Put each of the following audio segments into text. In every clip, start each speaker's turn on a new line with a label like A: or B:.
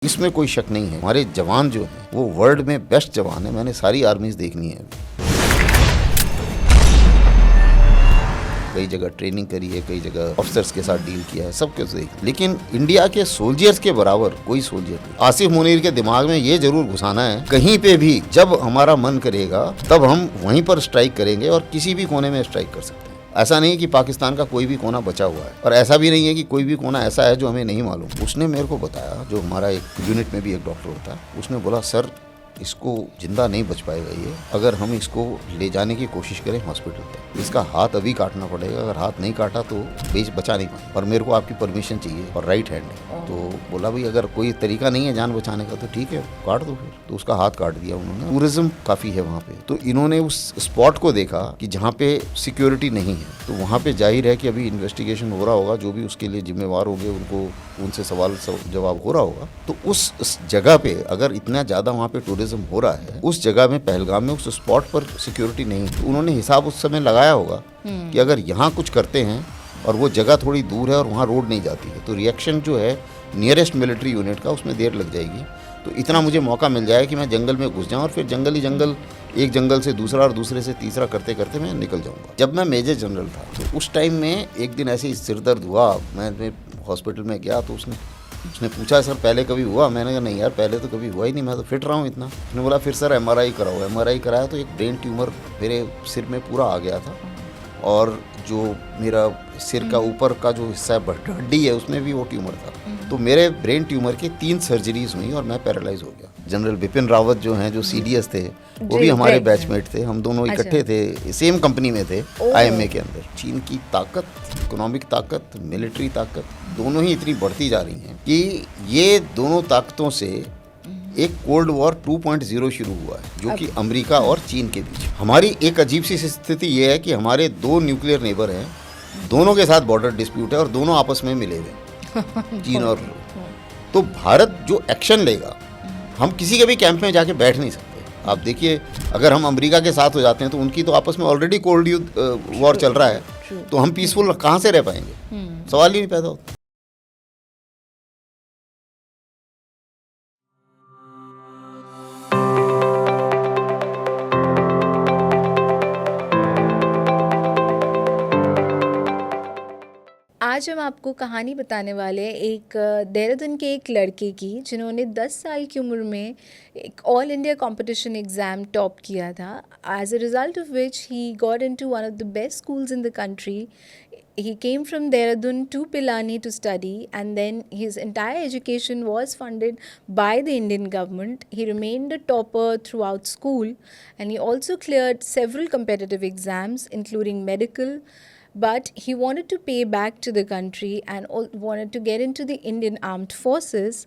A: इसमें कोई शक नहीं है। हमारे जवान जो हैं वो वर्ल्ड में बेस्ट जवान है। मैंने सारी आर्मीज देखनी है, कई जगह ट्रेनिंग करी है, कई जगह ऑफिसर्स के साथ डील किया है, सब कुछ देख। लेकिन इंडिया के सोल्जर्स के बराबर कोई सोल्जर नहीं। आसिफ मुनीर के दिमाग में ये जरूर घुसाना है, कहीं पे भी जब हमारा मन करेगा तब हम वहीं पर स्ट्राइक करेंगे और किसी भी कोने में स्ट्राइक कर सकते हैं। ऐसा नहीं कि पाकिस्तान का कोई भी कोना बचा हुआ है, और ऐसा भी नहीं है कि कोई भी कोना ऐसा है जो हमें नहीं मालूम। उसने मेरे को बताया, जो हमारा एक यूनिट में भी एक डॉक्टर होता है, उसने बोला सर इसको जिंदा नहीं बच पाएगा ये, अगर हम इसको ले जाने की कोशिश करें हॉस्पिटल तक। इसका हाथ अभी काटना पड़ेगा, अगर हाथ नहीं काटा तो बचा नहीं पाए, और मेरे को आपकी परमिशन चाहिए, और राइट हैंड है। तो बोला भाई अगर कोई तरीका नहीं है जान बचाने का तो ठीक है काट दो फिर। तो उसका हाथ काट दिया उन्होंने। टूरिज्म काफ़ी है वहाँ पे, तो इन्होंने उस स्पॉट को देखा कि जहाँ पे सिक्योरिटी नहीं है, तो वहाँ पे जाहिर है कि अभी इन्वेस्टिगेशन हो रहा होगा, जो भी उसके लिए जिम्मेवार होंगे उनको उनसे सवाल जवाब हो रहा होगा। तो उस जगह पे अगर इतना ज़्यादा वहाँ पे टूरिज्म हो रहा है, उस जगह में पहलगाम में उस स्पॉट पर सिक्योरिटी नहीं है, तो उन्होंने हिसाब उस समय लगाया होगा कि अगर यहाँ कुछ करते हैं और वो जगह थोड़ी दूर है और वहाँ रोड नहीं जाती है, तो रिएक्शन जो है नियरेस्ट मिलिट्री यूनिट का उसमें देर लग जाएगी। तो इतना मुझे मौका मिल जाएगा कि मैं जंगल में घुस जाऊँ और फिर जंगल ही जंगल, एक जंगल से दूसरा और दूसरे से तीसरा करते करते मैं निकल जाऊँगा। जब मैं मेजर जनरल था तो उस टाइम में एक दिन ऐसे ही सिर दर्द हुआ, मैं हॉस्पिटल में गया तो उसने पूछा सर पहले कभी हुआ? मैंने कहा नहीं यार पहले तो कभी हुआ ही नहीं, मैं तो फिट रहा हूँ इतना। उसने बोला फिर सर MRI कराओ। MRI कराया तो एक ब्रेन ट्यूमर मेरे सिर में पूरा आ गया था, और जो मेरा सिर का ऊपर का जो हिस्सा है हड्डी है उसमें भी वो ट्यूमर था। तो मेरे ब्रेन ट्यूमर की 3 सर्जरीज हुई और मैं पैरालाइज हो गया। जनरल बिपिन रावत जो हैं, जो CDS थे, वो भी हमारे बैचमेट थे। हम दोनों इकट्ठे थे, सेम कंपनी में थे IMA के अंदर। चीन की ताकत, इकोनॉमिक ताकत, मिलिट्री ताकत दोनों ही इतनी बढ़ती जा रही हैं कि ये दोनों ताकतों से एक कोल्ड वॉर 2.0 शुरू हुआ है, जो कि अमेरिका और चीन के बीच। हमारी एक अजीब सी स्थिति ये है कि हमारे 2 न्यूक्लियर नेबर हैं, दोनों के साथ बॉर्डर डिस्प्यूट है और दोनों आपस में मिले हुए चीन और। तो भारत जो एक्शन लेगा, हम किसी के भी कैंप में जाके बैठ नहीं सकते। आप देखिए अगर हम अमेरिका के साथ हो जाते हैं तो उनकी तो आपस में ऑलरेडी कोल्ड वॉर चल रहा है, तो हम पीसफुल कहाँ से रह पाएंगे? सवाल ही नहीं पैदा होता।
B: आज हम आपको कहानी बताने वाले हैं एक देहरादून के एक लड़के की, जिन्होंने 10 साल की उम्र में एक all India competition exam top किया था, as a result of which he got into one of the best schools in the country. He came from Dehradun to Pilani to study, and then his entire education was funded by the Indian government. He remained a topper throughout school, and he also cleared several competitive exams including medical, but he wanted to pay back to the country and wanted to get into the Indian Armed Forces.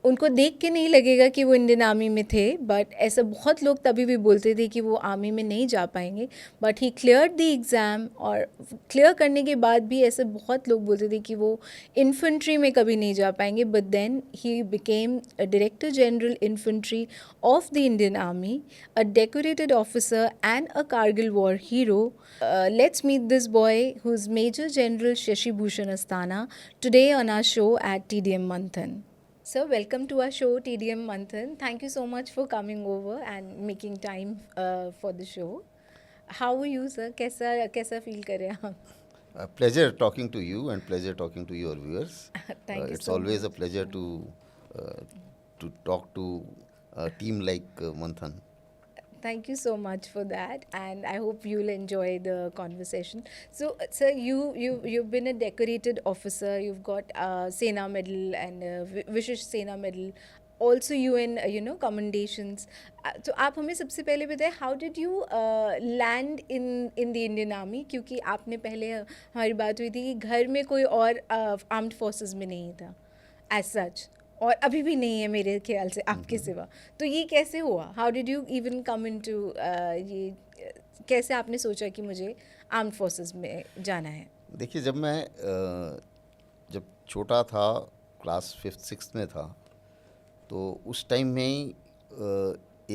B: उनको देख के नहीं लगेगा कि वो Indian army में थे, but ऐसा बहुत लोग तभी भी बोलते थे कि वो आर्मी में नहीं जा पाएंगे, but he cleared the exam. और क्लियर करने के बाद भी ऐसे बहुत लोग बोलते थे कि वो इन्फेंट्री में कभी नहीं जा पाएंगे, but then he became director general infantry of the Indian Army, a decorated officer and a Kargil war hero. Let's meet this boy who's Major General Shashi Bhushan Asthana today on our show at TDM Manthan. So welcome to our show TDM Manthan. Thank you so much for coming over and making time for the show. How are you sir? कैसा feel कर रहे हैं आप?
A: Pleasure talking to you and pleasure talking to your viewers.
B: Thank you
A: It's
B: so
A: always
B: much.
A: a pleasure to talk to a team like Manthan.
B: Thank you so much for that, and I hope you'll enjoy the conversation. So, sir, you've been a decorated officer. You've got Sena Medal and Vishesh Sena Medal, also UN commendations. तो आप हमें सबसे पहले बताएं, how did you land in the Indian Army? क्योंकि आपने पहले हमारी बात हुई थी कि घर में कोई और armed forces में नहीं था as such, और अभी भी नहीं है मेरे ख्याल से आपके सिवा. तो ये कैसे हुआ? How did you even come into ये, कैसे आपने सोचा कि मुझे आर्म्ड फोर्सेस में जाना है?
A: देखिए जब छोटा था, क्लास 5th-6th में था, तो उस टाइम में ही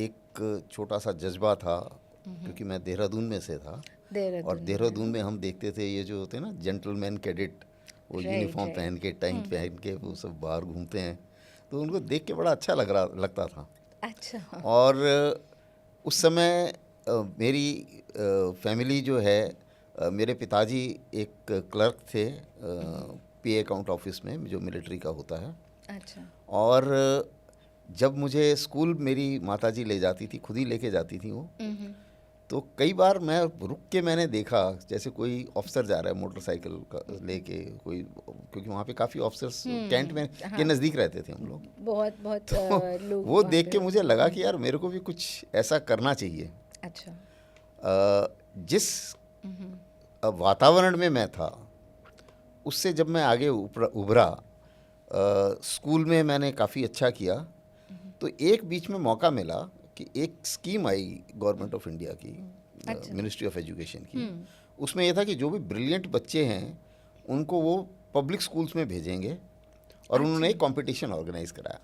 A: एक छोटा सा जज्बा था, क्योंकि मैं देहरादून में से था, और देहरादून में हम देखते थे ये जो होते हैं ना जेंटलमैन कैडेट, वो यूनिफॉर्म पहन के, टाई पहन के वो सब बाहर घूमते हैं, तो तो उनको देख के बड़ा अच्छा लगता था।
B: अच्छा।
A: और उस समय मेरी फैमिली जो है, मेरे पिताजी एक क्लर्क थे पीए अकाउंट ऑफिस में जो मिलिट्री का होता है।
B: अच्छा।
A: और जब मुझे स्कूल मेरी माताजी ले जाती थी, खुद ही लेके जाती थी वो, तो कई बार मैं रुक के मैंने देखा जैसे कोई ऑफिसर जा रहा है मोटरसाइकिल का लेके, कोई, क्योंकि वहाँ पे काफ़ी ऑफिसर्स कैंट में के नज़दीक रहते थे हम लोग।
B: बहुत बहुत
A: तो
B: लोग
A: वो
B: वहाँ
A: देख
B: पे
A: के मुझे
B: रहते
A: लगा कि यार मेरे को भी कुछ ऐसा करना चाहिए।
B: अच्छा।
A: जिस वातावरण में मैं था उससे जब मैं आगे उभरा, स्कूल में मैंने काफ़ी अच्छा किया, तो एक बीच में मौका मिला कि एक scheme I government of India की, मिनिस्ट्री ऑफ एजुकेशन की। उसमें यह था कि जो भी ब्रिलियंट बच्चे हैं उनको वो पब्लिक स्कूल्स में भेजेंगे, और उन्होंने एक कंपटीशन ऑर्गेनाइज कराया।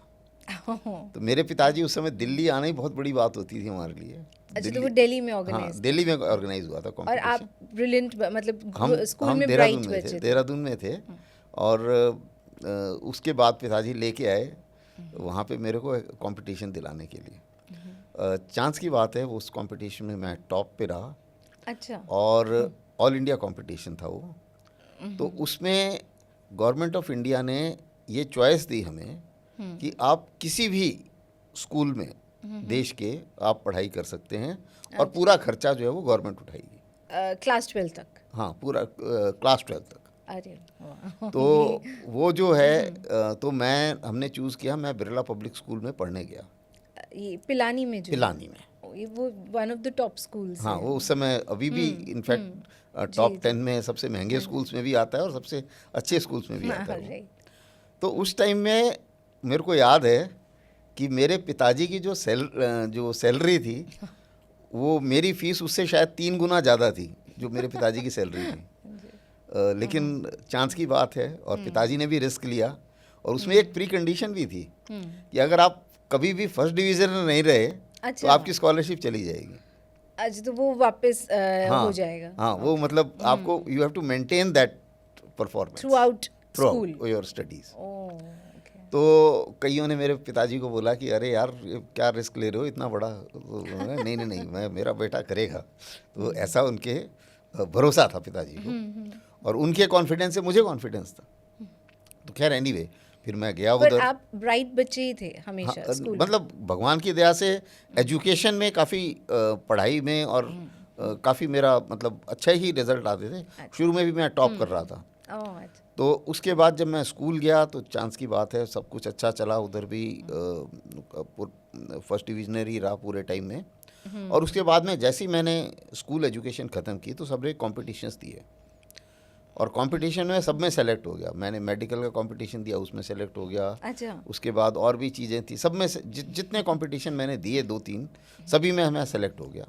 A: तो मेरे पिताजी उस समय, दिल्ली आना ही बहुत बड़ी बात होती थी हमारे लिए।
B: अच्छा, तो वो दिल्ली में
A: हाँ,
B: ऑर्गेनाइज,
A: दिल्ली में ऑर्गेनाइज हुआ था
B: और
A: कंपटीशन।
B: आप ब्रिलियंट मतलब
A: हम
B: स्कूल में
A: देहरादून
B: ब्राइट
A: में थे,
B: बच्चे थे।
A: देहरादून में थे। और उसके बाद पिताजी लेके आए वहाँ पे मेरे को कंपटीशन दिलाने के लिए। चांस की बात है, वो उस कंपटीशन में मैं टॉप पे रहा।
B: अच्छा।
A: और ऑल इंडिया कंपटीशन था वो। तो उसमें गवर्नमेंट ऑफ इंडिया ने ये चॉइस दी हमें कि आप किसी भी स्कूल में देश के आप पढ़ाई कर सकते हैं, और पूरा खर्चा जो है वो गवर्नमेंट उठाएगी।
B: क्लास 12 तक?
A: हाँ, पूरा क्लास 12 तक।
B: अरे वाह।
A: तो वो जो है, तो हमने चूज़ किया, मैं बिरला पब्लिक स्कूल में पढ़ने गया।
B: ये पिलानी में जो
A: पिलानी में,
B: ये वो one of the top schools
A: हाँ,
B: है।
A: वो उस समय अभी भी इनफैक्ट टॉप 10 में सबसे महंगे स्कूल्स में भी आता है और सबसे अच्छे स्कूल्स में भी आता है वो।
B: राइट।
A: तो उस टाइम में मेरे को याद है कि मेरे पिताजी की जो सैलरी थी, वो मेरी फीस उससे शायद 3 गुना ज़्यादा थी जो मेरे पिताजी की सैलरी थी। लेकिन चांस की बात है, और पिताजी ने भी रिस्क लिया, और उसमें एक प्री कंडीशन भी थी कि अगर आप कभी भी फर्स्ट डिवीज़न में नहीं रहे तो आपकी स्कॉलरशिप चली जाएगी।
B: अच्छा, तो वो वापस
A: हाँ,
B: हो जाएगा।
A: हाँ, वो मतलब आपको you have to maintain that performance
B: throughout school
A: your studies.
B: Okay.
A: तो कईयों ने मेरे पिताजी को बोला कि अरे यार, ये क्या रिस्क ले रहे हो इतना बड़ा। तो नहीं नहीं नहीं, मेरा बेटा करेगा। तो ऐसा उनके भरोसा था पिताजी को, और उनके कॉन्फिडेंस से मुझे कॉन्फिडेंस था। तो खैर एनीवे, फिर मैं गया
B: पर
A: उधर।
B: आप ब्राइट बच्चे ही थे हमेशा
A: हाँ,
B: स्कूल
A: मतलब भगवान की दया से एजुकेशन में काफ़ी, पढ़ाई में, और काफ़ी मेरा मतलब अच्छा ही रिजल्ट आते थे। शुरू में भी मैं टॉप कर रहा था।
B: अच्छा।
A: तो उसके बाद जब मैं स्कूल गया तो चांस की बात है, सब कुछ अच्छा चला उधर भी। फर्स्ट डिविजनर ही रहा पूरे टाइम में। और उसके बाद में जैसे ही मैंने स्कूल एजुकेशन ख़त्म की तो सब ने कॉम्पिटिशन्स दिए, और कंपटीशन में सब में सेलेक्ट हो गया। मैंने मेडिकल का कंपटीशन दिया, उसमें सेलेक्ट हो गया।
B: अच्छा।
A: उसके बाद और भी चीज़ें थी, सब में से जितने कंपटीशन मैंने दिए 2-3, सभी में मैं सेलेक्ट हो गया।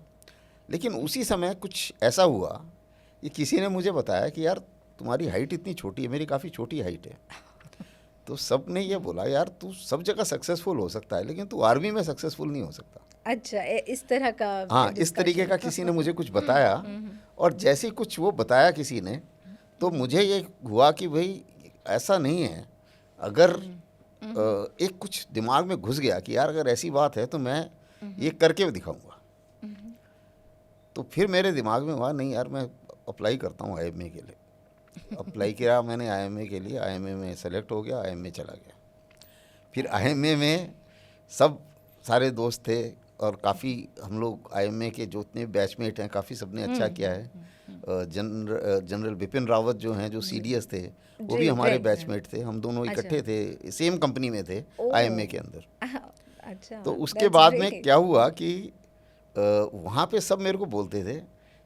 A: लेकिन उसी समय कुछ ऐसा हुआ कि किसी ने मुझे बताया कि यार तुम्हारी हाइट इतनी छोटी है, मेरी काफ़ी छोटी हाइट है। तो सब ने ये बोला यार तू सब जगह सक्सेसफुल हो सकता है, लेकिन तू आर्मी में सक्सेसफुल नहीं हो सकता।
B: अच्छा, इस तरह का?
A: हाँ, इस तरीके का किसी ने मुझे कुछ बताया। और जैसे ही कुछ वो बताया किसी ने, तो मुझे ये हुआ कि भाई ऐसा नहीं है। अगर एक कुछ दिमाग में घुस गया कि यार अगर ऐसी बात है तो मैं ये करके दिखाऊंगा। तो फिर मेरे दिमाग में हुआ नहीं यार, मैं अप्लाई करता हूँ आईएमए के लिए। अप्लाई किया मैंने आईएमए के लिए, आईएमए में सेलेक्ट हो गया, आईएमए चला गया। फिर आईएमए में सब सारे दोस्त थे, और काफ़ी हम लोग आईएमए के जो इतने बैचमेट हैं काफ़ी सबने अच्छा किया है। जनरल बिपिन रावत जो हैं, जो सीडीएस थे, वो भी हमारे बैचमेट थे। हम दोनों इकट्ठे थे, सेम कंपनी में थे आईएमए के अंदर।
B: अच्छा।
A: तो उसके बाद में क्या हुआ कि वहाँ पे सब मेरे को बोलते थे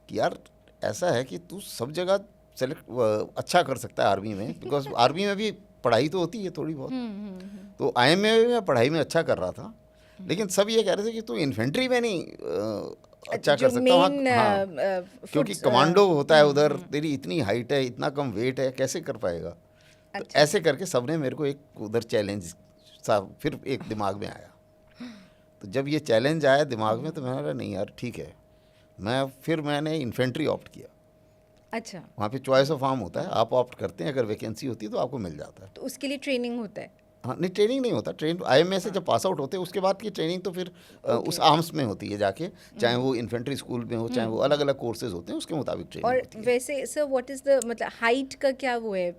A: कि यार ऐसा है कि तू सब जगह सेलेक्ट अच्छा कर सकता है आर्मी में, बिकॉज आर्मी में भी पढ़ाई तो होती है थोड़ी बहुत। तो आईएमए में पढ़ाई में अच्छा कर रहा था, लेकिन सब ये कह रहे थे कि तू इन्फेंट्री में नहीं अच्छा कर सकता वहाँ। हाँ, क्योंकि कमांडो होता है उधर, तेरी इतनी हाइट है, इतना कम वेट है, कैसे कर पाएगा। तो ऐसे करके सबने मेरे को एक उधर चैलेंज सा फिर एक दिमाग में आया। तो जब ये चैलेंज आया दिमाग में तो मैंने कहा नहीं यार ठीक है, मैंने इन्फेंट्री ऑप्ट किया।
B: अच्छा।
A: वहाँ पे चॉइस ऑफ आर्म होता है, आप ऑप्ट करते हैं, अगर वैकेंसी होती है तो आपको मिल जाता है।
B: तो उसके लिए ट्रेनिंग होता है?
A: हाँ, नहीं ट्रेनिंग नहीं होता, ट्रेन IMA से जब पास आउट होते हैं उसके बाद की ट्रेनिंग तो फिर उस आर्म्स में होती है जाके, चाहे वो इन्फेंट्री स्कूल में हो, चाहे वो अलग अलग कोर्सेज होते हैं उसके मुताबिक ट्रेनिंग
B: और
A: होती है।
B: वैसे सर व्हाट इज द मतलब हाइट का क्या वो है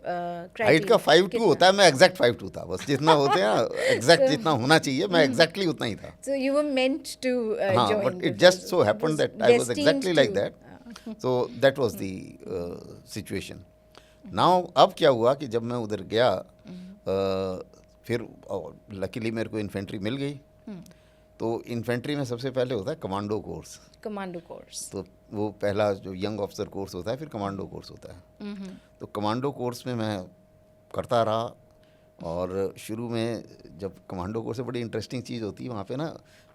A: हाइट का 5'2" होता है, मैं एग्जैक्ट 5'2" था, बस जितना होते हैं एग्जैक्ट जितना होना चाहिए मैं एग्जैक्टली उतना ही था।
B: So you were meant to
A: हाँ,
B: join
A: but
B: the
A: it just
B: force.
A: So happened
B: Was
A: that I was
B: destined
A: exactly like
B: to.
A: That, so that was the situation. Now अब क्या हुआ कि जब मैं उधर गया फिर लकीली मेरे को इन्फेंट्री मिल गई। तो इन्फेंट्री में सबसे पहले होता है कमांडो कोर्स,
B: कमांडो कोर्स।
A: तो वो पहला जो यंग ऑफिसर कोर्स होता है, फिर कमांडो कोर्स होता है। तो कमांडो कोर्स में मैं करता रहा, और शुरू में जब कमांडो कोर्स से बड़ी इंटरेस्टिंग चीज़ होती है वहाँ पे ना,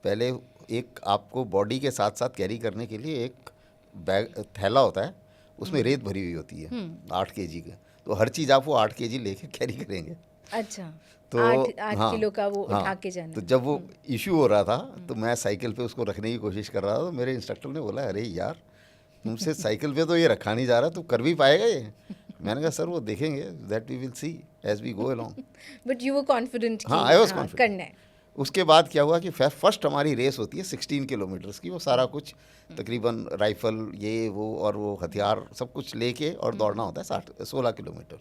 A: पहले एक आपको बॉडी के साथ साथ कैरी करने के लिए एक बैग थैला होता है, उसमें रेत भरी हुई होती है 8 kg का, तो हर चीज़ आप वो 8 kg लेके कैरी करेंगे।
B: अच्छा,
A: तो
B: 8
A: हाँ,
B: किलो का वो
A: हाँ,
B: उठा के जाना।
A: तो जब वो इशू हो रहा था तो मैं साइकिल पे उसको रखने की कोशिश कर रहा था, तो मेरे इंस्ट्रक्टर ने बोला अरे यार तुमसे साइकिल पे तो ये रखा नहीं जा रहा, तू कर भी पाएगा ये? मैंने कहा सर वो देखेंगे, that we will see as we go along.
B: But you were confident
A: हाँ, I was confident.
B: करना है।
A: उसके बाद क्या हुआ कि फर्स्ट हमारी रेस होती है 16 किलोमीटर्स की, वो सारा कुछ तकरीबन राइफल ये वो और वो हथियार सब कुछ लेके और दौड़ना होता है 16 किलोमीटर।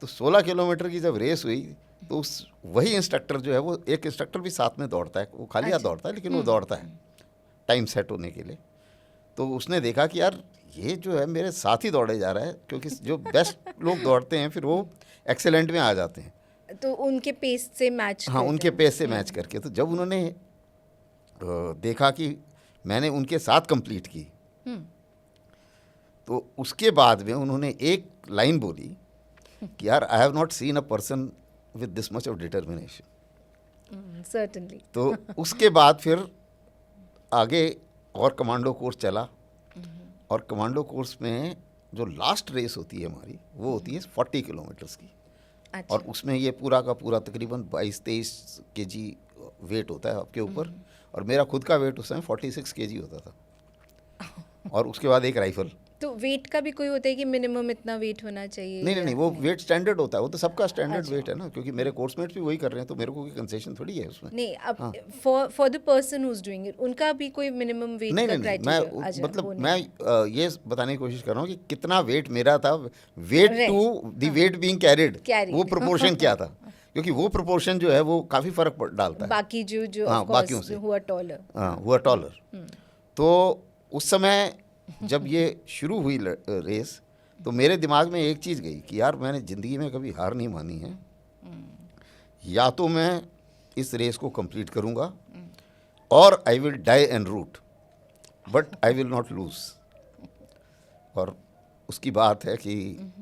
A: तो 16 किलोमीटर की जब रेस हुई तो उस वही इंस्ट्रक्टर जो है, वो एक इंस्ट्रक्टर भी साथ में दौड़ता है, वो खाली हाथ दौड़ता है लेकिन वो दौड़ता है टाइम सेट होने के लिए। तो उसने देखा कि यार ये जो है मेरे साथ ही दौड़े जा रहा है, क्योंकि जो बेस्ट लोग दौड़ते हैं फिर वो एक्सेलेंट में आ जाते हैं,
B: तो उनके पेस से मैच।
A: हाँ उनके पेस से मैच करके। तो जब उन्होंने देखा कि मैंने उनके साथ कंप्लीट की, तो उसके बाद में उन्होंने एक लाइन बोली कि यार I have not seen a person with this much of determination.
B: Certainly.
A: तो उसके बाद फिर आगे और कमांडो कोर्स चला, और कमांडो कोर्स में जो लास्ट रेस होती है हमारी वो होती है 40 किलोमीटर्स की।
B: अच्छा।
A: और उसमें ये पूरा का पूरा तकरीबन 22-23 kg वेट होता है आपके ऊपर, और मेरा खुद का वेट उस समय 46 kg होता था, और उसके बाद एक राइफल।
B: तो वेट का भी कोई होता है कि मिनिमम इतना वेट होना चाहिए?
A: नहीं, वो वेट स्टैंडर्ड होता है, वो तो सबका स्टैंडर्ड
B: अच्छा।
A: वेट है ना, क्योंकि मेरे कोर्समेट्स भी वही कर रहे हैं, तो मेरे को कोई कंसेशन थोड़ी है उसमें।
B: नहीं, अब for the person who is doing it उनका भी कोई मिनिमम वेट
A: नहीं
B: का
A: मैं
B: क्राइटेरिया?
A: मतलब मैं ये बताने की कोशिश कर रहा हूँ कि कितना वेट मेरा था, weight to the weight being carried, वो प्रोपोर्शन क्या था, क्योंकि वो प्रोपोर्शन जो है वो काफ़ी फ़र्क डालता है
B: बाकी जो
A: हाँ,
B: ऑफ कोर्स
A: बाकियों से।
B: हुआ टॉलर।
A: हाँ, हुआ टॉलर। तो उस समय जब ये शुरू हुई रेस, तो मेरे दिमाग में एक चीज़ गई कि यार मैंने ज़िंदगी में कभी हार नहीं मानी है, या तो मैं इस रेस को कंप्लीट करूँगा और I will die en route, but I will not lose. और उसकी बात है कि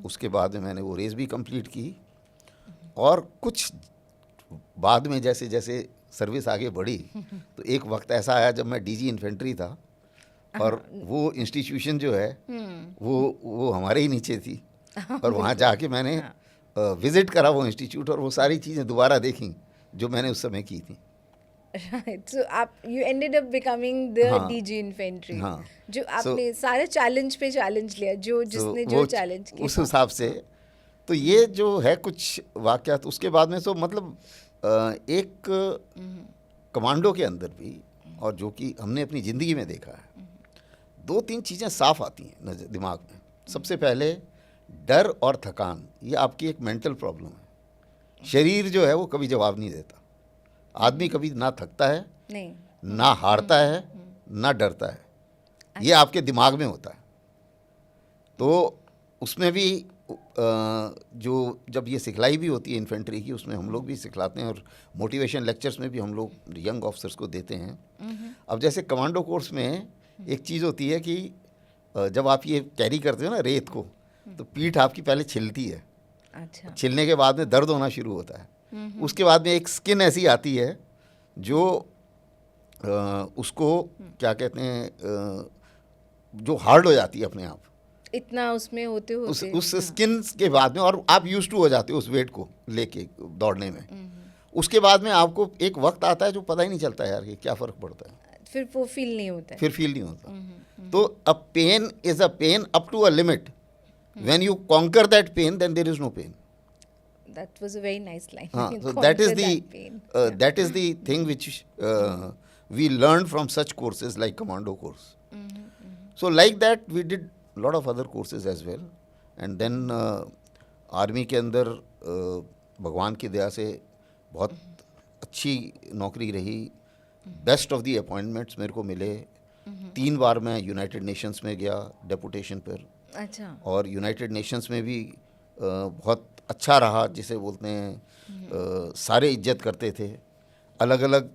A: उसके बाद में मैंने वो रेस भी कंप्लीट की, और कुछ बाद में जैसे जैसे सर्विस आगे बढ़ी तो एक वक्त ऐसा आया जब मैं DG इन्फेंट्री था, और वो इंस्टीट्यूशन जो है वो हमारे ही नीचे थी, और वहाँ जाके मैंने विज़िट करा वो इंस्टीट्यूट, और वो सारी चीज़ें दोबारा देखी जो मैंने उस समय की थी।
B: राइट, सो आप you ended up becoming the
A: हाँ,
B: DG इन्फेंट्री।
A: हाँ,
B: जो आपने सारे चैलेंज पे चैलेंज लिया, जिसने
A: तो
B: जो
A: वो
B: चैलेंज किया
A: उस हिसाब से, तो ये जो है कुछ वाक़यात उसके बाद में, तो मतलब एक कमांडो के अंदर भी, और जो कि हमने अपनी ज़िंदगी में देखा है, 2-3 चीज़ें साफ आती हैं दिमाग में। सबसे पहले डर और थकान, ये आपकी एक मेंटल प्रॉब्लम है। शरीर जो है वो कभी जवाब नहीं देता, आदमी कभी ना थकता है,
B: नहीं,
A: ना हारता है, ना डरता है, ये आपके दिमाग में होता है। तो उसमें भी जो जब ये सिखलाई भी होती है इन्फेंट्री की, उसमें हम लोग भी सिखलाते हैं, और मोटिवेशन लेक्चर्स में भी हम लोग यंग ऑफिसर्स को देते हैं। अब जैसे कमांडो कोर्स में एक चीज़ होती है कि जब आप ये कैरी करते हो ना रेत को, तो पीठ आपकी पहले छिलती है।
B: अच्छा।
A: छिलने के बाद में दर्द होना शुरू होता है। उसके बाद में एक स्किन ऐसी आती है जो उसको क्या कहते हैं, जो हार्ड हो जाती है अपने आप,
B: इतना उसमें होते
A: उस स्किन के बाद में, और आप यूज टू हो जाते हो उस वेट को लेके दौड़ने में। उसके बाद में आपको एक वक्त आता है जो पता ही नहीं चलता यार कि क्या फ़र्क पड़ता है,
B: फिर वो फील नहीं होता है।
A: फिर फील नहीं होता। तो a pain is a pain up to a limit, when you conquer that pain then there is no pain.
B: That was a very nice line.
A: So
B: Conquer
A: that is the
B: that pain.
A: that is the thing which we learned from such courses like commando course. So like that we did a lot of other courses as well, and then army के अंदर भगवान की दया से बहुत अच्छी नौकरी रही. Best of the appointments मेरे को मिले. 3 बार मैं यूनाइटेड नेशंस में गया डेपुटेशन पर,
B: अच्छा.
A: और यूनाइटेड नेशंस में भी बहुत अच्छा रहा, जिसे बोलते हैं सारे इज्जत करते थे. अलग अलग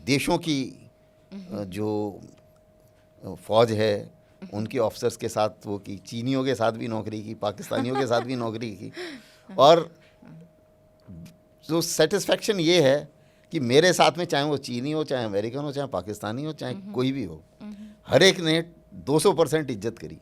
A: देशों की जो फ़ौज है उनके ऑफिसर्स के साथ वो की, चीनियों के साथ भी नौकरी की, पाकिस्तानियों के साथ भी नौकरी की. और जो सेटिस्फेक्शन ये है कि मेरे साथ में चाहे वो चीनी हो, चाहे अमेरिकन हो, चाहे पाकिस्तानी हो, चाहे कोई भी हो, हर एक ने 200% इज्जत करी.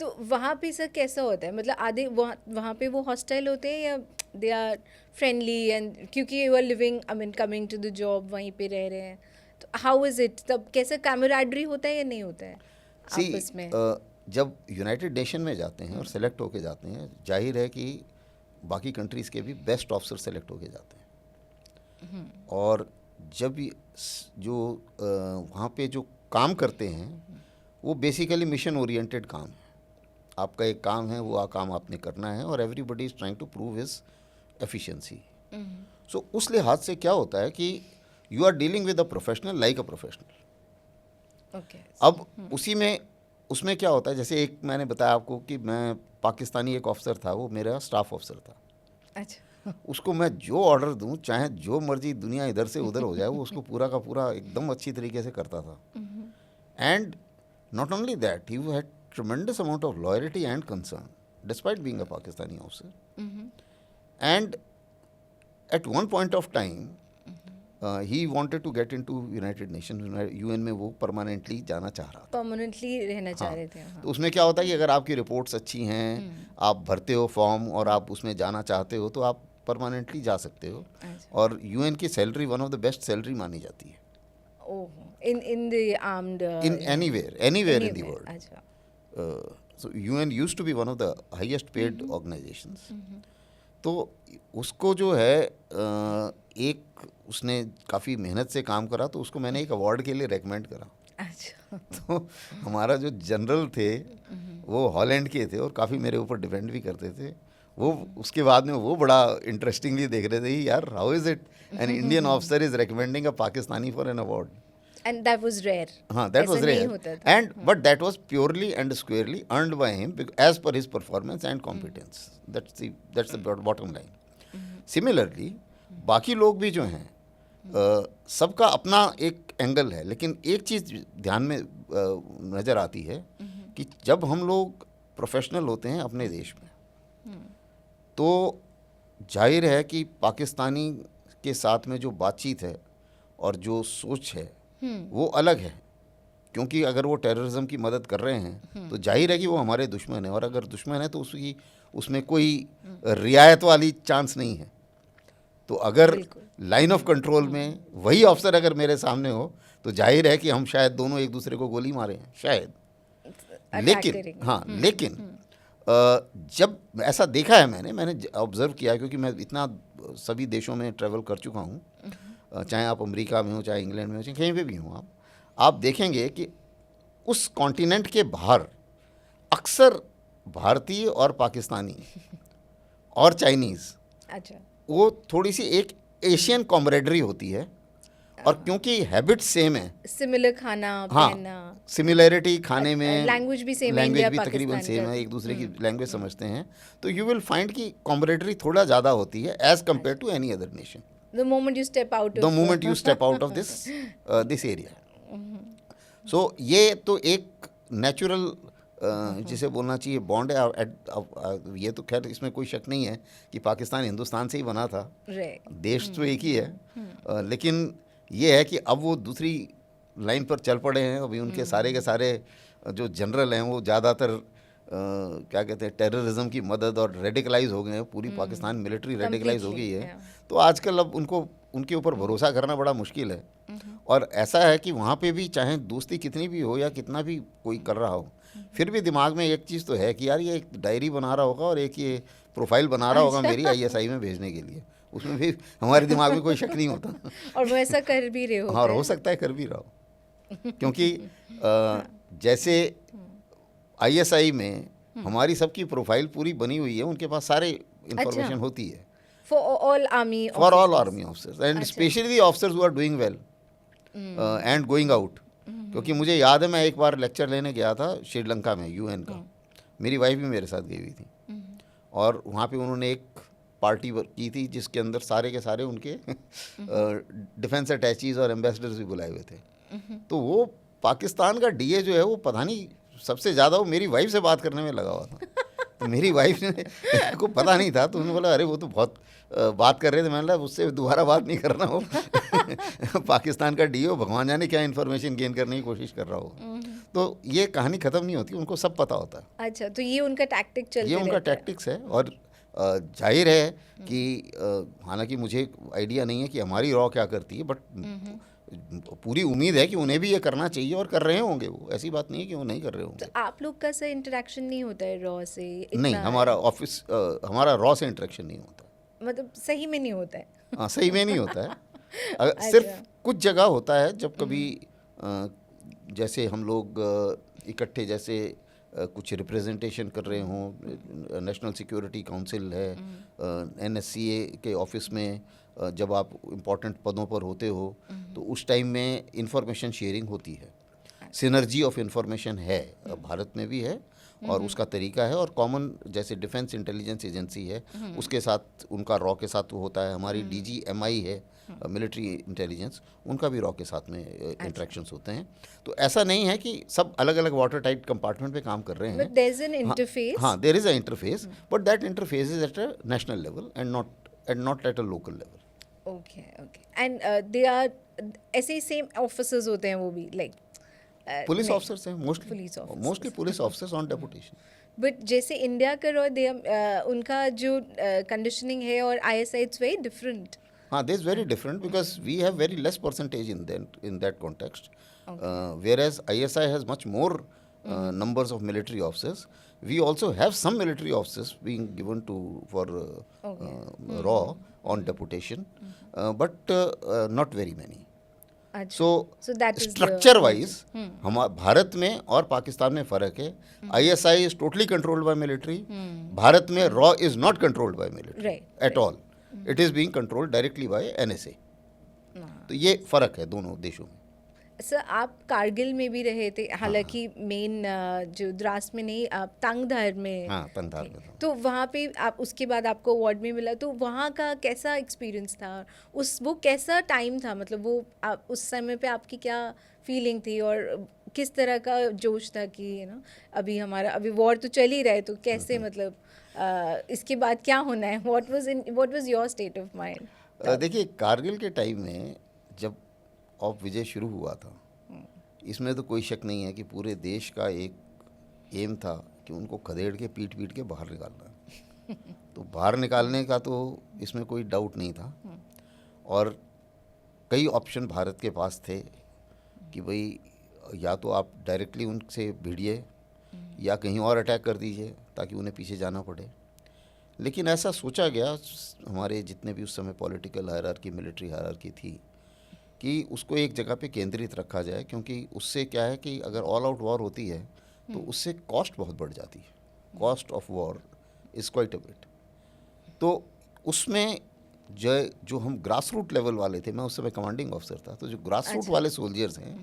B: तो वहाँ पे सर कैसा होता है, मतलब आधे वहाँ पे वो हॉस्टाइल होते हैं या दे आर फ्रेंडली, एंड क्योंकि you are living, I mean coming to the job, वहीं पे रह रहे हैं, तो हाउ इज़ इट, तब कैसा कैमराडरी होता है या नहीं होता है आपस में?
A: जब यूनाइटेड नेशन में जाते हैं और सेलेक्ट होके जाते हैं, जाहिर है कि बाकी कंट्रीज़ के भी बेस्ट ऑफिसर सेलेक्ट होके जाते हैं. और जब जो वहाँ पे जो काम करते हैं वो बेसिकली मिशन ओरिएंटेड काम है. आपका एक काम है, वो काम आपने करना है, और everybody is trying to prove his efficiency. So उस लिहाज से क्या होता है कि you are dealing with a professional like a professional. अब उसमें क्या होता है, जैसे एक मैंने बताया आपको कि मैं पाकिस्तानी एक ऑफिसर था, वो मेरा स्टाफ ऑफिसर था.
B: अच्छा.
A: उसको मैं जो ऑर्डर दूं, चाहे जो मर्जी दुनिया इधर से उधर हो जाए, वो उसको पूरा का पूरा एकदम अच्छी तरीके से करता था. And not only that, he had tremendous amount of loyalty and concern despite being a Pakistani officer. And at one point of time he wanted to get into United Nation, UN में वो परमानेंटली जाना चाह रहा था,
B: permanently रहना चाह रहे थे.
A: तो उसमें क्या होता है कि अगर आपकी रिपोर्ट्स अच्छी हैं, आप भरते हो फॉर्म और आप उसमें जाना चाहते हो, तो आप परमानेंटली जा सकते हो. और यूएन की salary one of the best salary मानी जाती है.
B: in the armed
A: in anywhere in the world. So UN used to be one of the highest paid organizations. तो उसको जो है एक उसने काफ़ी मेहनत से काम करा, तो उसको मैंने एक अवार्ड के लिए रेकमेंड करा.
B: अच्छा.
A: तो हमारा जो जनरल थे वो हॉलैंड के थे और काफ़ी मेरे ऊपर डिपेंड भी करते थे. वो उसके बाद में वो बड़ा इंटरेस्टिंगली देख रहे थे, यार how is it an Indian officer is recommending a Pakistani for an award.
B: And that was rare.
A: That was rare. And but that was purely and squarely earned by him as per his performance and competence. That's the bottom line. Similarly, बाकी लोग भी जो हैं, सबका अपना एक angle है, लेकिन एक चीज़ ध्यान में नज़र आती है कि जब हम लोग प्रोफेशनल होते हैं अपने देश में, तो जाहिर है कि पाकिस्तानी के साथ में जो बातचीत है और जो सोच है वो अलग है. क्योंकि अगर वो टेररिज्म की मदद कर रहे हैं तो जाहिर है कि वो हमारे दुश्मन है, और अगर दुश्मन है तो उसमें कोई रियायत वाली चांस नहीं है. तो अगर लाइन ऑफ कंट्रोल में वही अफसर अगर मेरे सामने हो तो जाहिर है कि हम शायद दोनों एक दूसरे को गोली मारें, शायद. लेकिन जब ऐसा देखा है मैंने ऑब्जर्व किया, क्योंकि मैं इतना सभी देशों में ट्रैवल कर चुका हूँ, चाहे आप अमेरिका में हो, चाहे इंग्लैंड में हो, चाहे कहीं पे भी हो, आप देखेंगे कि उस कॉन्टिनेंट के बाहर अक्सर भारतीय और पाकिस्तानी और चाइनीज़,
B: अच्छा,
A: वो थोड़ी सी एक एशियन कॉमरेडरी होती है. और क्योंकि हैबिट सेम है,
B: सिमिलर खाना पहनना,
A: सिमिलैरिटी खाने में,
B: लैंग्वेज भी सेम है,
A: लैंग्वेज भी तकरीबन सेम है, एक दूसरे की लैंग्वेज समझते हैं, तो यू विल फाइंड कि कॉमरेडरी थोड़ा ज़्यादा होती है as compare to any other nation.
B: The moment you step out of
A: this area. So ये तो एक नेचुरल जिसे बोलना चाहिए बॉन्ड है. ये तो खैर इसमें कोई शक नहीं है कि पाकिस्तान हिंदुस्तान से ही बना था, देश तो एक ही है. लेकिन ये है कि अब वो दूसरी लाइन पर चल पड़े हैं. अभी उनके सारे के सारे जो जनरल हैं वो ज़्यादातर क्या कहते हैं, टेररिज्म की मदद और रेडिकलाइज हो गए हैं, पूरी पाकिस्तान मिलिट्री रेडिकलाइज हो गई
B: Completely,
A: है।
B: yeah.
A: तो आजकल अब उनको उनके ऊपर भरोसा करना बड़ा मुश्किल है। और ऐसा है कि वहाँ पे भी चाहे दोस्ती कितनी भी हो या कितना भी कोई कर रहा हो, फिर भी दिमाग में एक चीज़ तो है कि यार ये एक डायरी बना रहा होगा और एक ये प्रोफाइल बना रहा होगा मेरी ISI में भेजने के लिए, उसमें भी हमारे दिमाग में कोई शक नहीं होता।
B: और वो ऐसा कर भी रहे होते
A: हाँ, और हो
B: हैं।
A: सकता है कर भी रहा हो, क्योंकि जैसे ISI में हमारी सबकी प्रोफाइल पूरी बनी हुई है, उनके पास सारे इंफॉर्मेशन होती है
B: For all army
A: for all
B: officers.
A: Army officers and specially the officers who are doing well and going out. क्योंकि मुझे याद है मैं एक बार लेक्चर लेने गया था श्रीलंका में UN का, मेरी वाइफ भी मेरे साथ गई हुई थी, और वहाँ पे उन्होंने एक पार्टी की थी जिसके अंदर सारे के सारे उनके डिफेंस अटैचीज और एम्बेसडर्स भी बुलाए हुए थे। तो वो पाकिस्तान का DA जो है वो पता नहीं सबसे ज़्यादा वो मेरी वाइफ से बात करने में लगा हुआ था। तो मेरी वाइफ ने को पता नहीं था, तो उन्होंने बोला अरे वो तो बहुत बात कर रहे थे। मैंने बोला उससे दोबारा बात नहीं करना हो। पाकिस्तान का DA भगवान जाने क्या इन्फॉर्मेशन गेन करने की कोशिश कर रहा हो। तो ये कहानी ख़त्म नहीं होती, उनको सब पता होता है।
B: अच्छा, तो ये उनका टैक्टिक चलते
A: ये उनका
B: रहता है।
A: टैक्टिक्स है। और जाहिर है कि हालांकि मुझे आइडिया नहीं है कि हमारी रॉ क्या करती है, बट पूरी उम्मीद है कि उन्हें भी ये करना चाहिए और कर रहे होंगे। वो ऐसी बात नहीं है कि वो नहीं कर रहे होंगे।
B: तो आप लोग का सर इंटरेक्शन नहीं होता है रॉ से
A: नहीं,
B: इतना?
A: हमारा रॉ से इंटरेक्शन नहीं होता।
B: मतलब सही में नहीं होता है?
A: हाँ, सही में नहीं होता है। सिर्फ कुछ जगह होता है जब कभी जैसे हम लोग इकट्ठे जैसे कुछ रिप्रेजेंटेशन कर रहे हों, नेशनल सिक्योरिटी काउंसिल है, NSCA के ऑफिस में जब आप इम्पोर्टेंट पदों पर होते हो तो उस टाइम में इंफॉर्मेशन शेयरिंग होती है। सिनर्जी ऑफ इंफॉर्मेशन है, भारत में भी है और उसका तरीका है। और कॉमन जैसे डिफेंस इंटेलिजेंस एजेंसी है उसके साथ, उनका रॉ के साथ वो होता है। हमारी DGMI है मिलिट्री इंटेलिजेंस, उनका भी रॉ के साथ में इंटरेक्शंस होते हैं। तो ऐसा नहीं है कि सब अलग अलग वाटर टाइट कंपार्टमेंट पे काम कर रहे हैं।
B: But there's an interface.
A: हाँ, there is a interface, but that interface is at a national level and not at a local level.
B: Okay, okay. And they are ऐसे ही सेम ऑफिसर्स होते हैं वो भी, लाइक
A: पुलिस ऑफिसर्स हैं mostly,
B: Police officers.
A: Mostly police officers on deputation.
B: But जैसे India का raw उनका जो कंडीशनिंग है और ISI इट्स वेरी डिफरेंट।
A: हाँ, this is very different because we have very less percentage in that context. Whereas ISI has much more numbers of military officers. We also have some military officers being given for RAW on deputation, but not very many.
B: अच्छा, so that is the-
A: structure wise हमारे भारत में और पाकिस्तान में फ़र्क है। ISI is totally controlled by military, Bharat में रॉ is not controlled by military
B: Right,
A: at all. It is being controlled directly by NSA। तो ये फ़र्क है दोनों देशों में।
B: सर आप कारगिल में भी रहे थे, हालांकि मेन जो द्रास में नहीं, आप तंगधार में।
A: हाँ, तंगधार में था।
B: तो वहाँ पे आप उसके बाद आपको अवार्ड में मिला, तो वहाँ का कैसा एक्सपीरियंस था? वो कैसा टाइम था? मतलब वो आप उस समय पे आपकी क्या फीलिंग थी और किस तरह का जोश था कि अभी वॉर तो चल ही रहा है, तो कैसे मतलब इसके बाद क्या होना है? What was your state of mind?
A: देखिए, कारगिल के टाइम में जब ऑफ विजय शुरू हुआ था, इसमें तो कोई शक नहीं है कि पूरे देश का एक एम था कि उनको खदेड़ के पीट के बाहर निकालना है। तो बाहर निकालने का तो इसमें कोई डाउट नहीं था। और कई ऑप्शन भारत के पास थे कि भाई या तो आप डायरेक्टली उनसे भिड़िए या कहीं और अटैक कर दीजिए ताकि उन्हें पीछे जाना पड़े। लेकिन ऐसा सोचा गया, हमारे जितने भी उस समय पॉलिटिकल हायरार्की, मिलिट्री हायरार्की थी, कि उसको एक जगह पे केंद्रित रखा जाए, क्योंकि उससे क्या है कि अगर ऑल आउट वॉर होती है तो उससे कॉस्ट बहुत बढ़ जाती है। Cost of war is quite a bit. तो उसमें जो हम ग्रास रूट लेवल वाले थे, मैं उस समय कमांडिंग ऑफिसर था, तो जो ग्रास रूट वाले सोल्जर्स हैं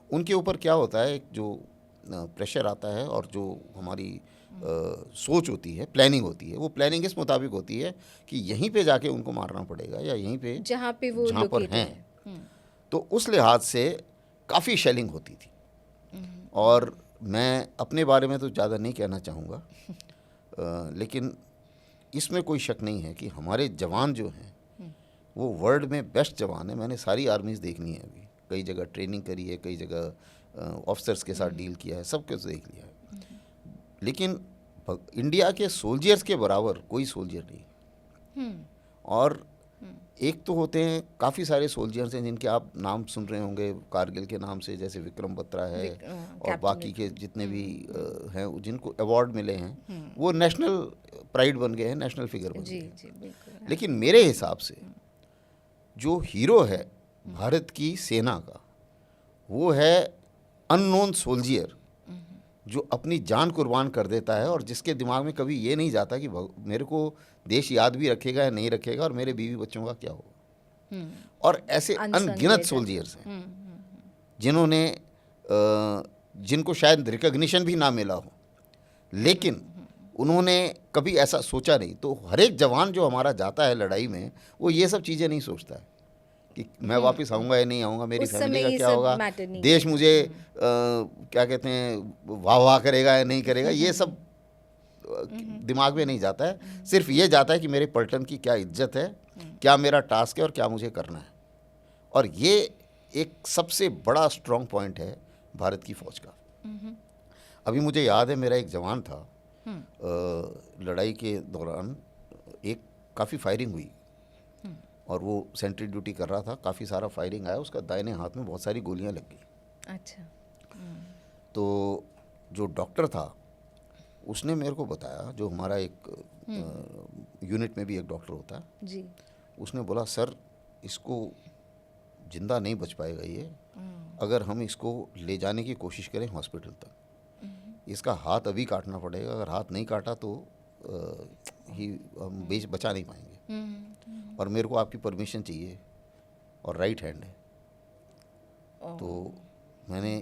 A: उनके ऊपर क्या होता है, एक जो प्रेशर आता है और जो हमारी सोच होती है, प्लानिंग होती है, वो प्लानिंग इस मुताबिक होती है कि यहीं पे जाके उनको मारना पड़ेगा या यहीं पे
B: जहाँ पर
A: लोकेटेड हैं। तो उस लिहाज से काफ़ी शेलिंग होती थी। और मैं अपने बारे में तो ज़्यादा नहीं कहना चाहूँगा, लेकिन इसमें कोई शक नहीं है कि हमारे जवान जो हैं वो वर्ल्ड में बेस्ट जवान है। मैंने सारी आर्मीज़ देखनी है, अभी कई जगह ट्रेनिंग करी है, कई जगह ऑफिसर्स के साथ डील किया है, सब कुछ देख लिया है। लेकिन इंडिया के सोल्जर्स के बराबर कोई सोल्जर नहीं। और एक तो होते हैं काफ़ी सारे सोल्जर्स हैं जिनके आप नाम सुन रहे होंगे कारगिल के नाम से, जैसे विक्रम बत्रा है और बाकी के जितने भी हैं जिनको अवार्ड मिले हैं, वो नेशनल प्राइड बन गए हैं, नेशनल फिगर बन गए हैं। लेकिन मेरे हिसाब से जो हीरो है भारत की सेना का, वो है अननोन सोल्जियर जो अपनी जान कुर्बान कर देता है और जिसके दिमाग में कभी ये नहीं जाता कि मेरे को देश याद भी रखेगा या नहीं रखेगा और मेरे बीवी बच्चों का क्या होगा। और ऐसे अनगिनत सोल्जियर्स हैं जिन्होंने जिनको शायद रिकग्निशन भी ना मिला हो, लेकिन उन्होंने कभी ऐसा सोचा नहीं। तो हर एक जवान जो हमारा जाता है लड़ाई में, वो ये सब चीज़ें नहीं सोचता है कि मैं वापस आऊँगा या नहीं आऊँगा, मेरी फैमिली का क्या होगा, देश मुझे क्या कहते हैं वाह वाह करेगा या नहीं करेगा, ये सब दिमाग में नहीं जाता है। सिर्फ ये जाता है कि मेरे पलटन की क्या इज्जत है, क्या मेरा टास्क है और क्या मुझे करना है। और ये एक सबसे बड़ा स्ट्रॉन्ग पॉइंट है भारत की फौज का। अभी मुझे याद है मेरा एक जवान था, लड़ाई के दौरान एक काफ़ी फायरिंग हुई और वो सेंट्री ड्यूटी कर रहा था, काफ़ी सारा फायरिंग आया, उसका दाहिने हाथ में बहुत सारी गोलियां लग गई।
B: अच्छा।
A: तो जो डॉक्टर था उसने मेरे को बताया, जो हमारा एक यूनिट में भी एक डॉक्टर होता है
B: जी,
A: उसने बोला सर इसको जिंदा नहीं बच पाएगा ये, अगर हम इसको ले जाने की कोशिश करें हॉस्पिटल तक, इसका हाथ अभी काटना पड़ेगा, अगर हाथ नहीं काटा तो हम बचा नहीं पाएंगे और मेरे को आपकी परमिशन चाहिए और राइट हैंड है। तो मैंने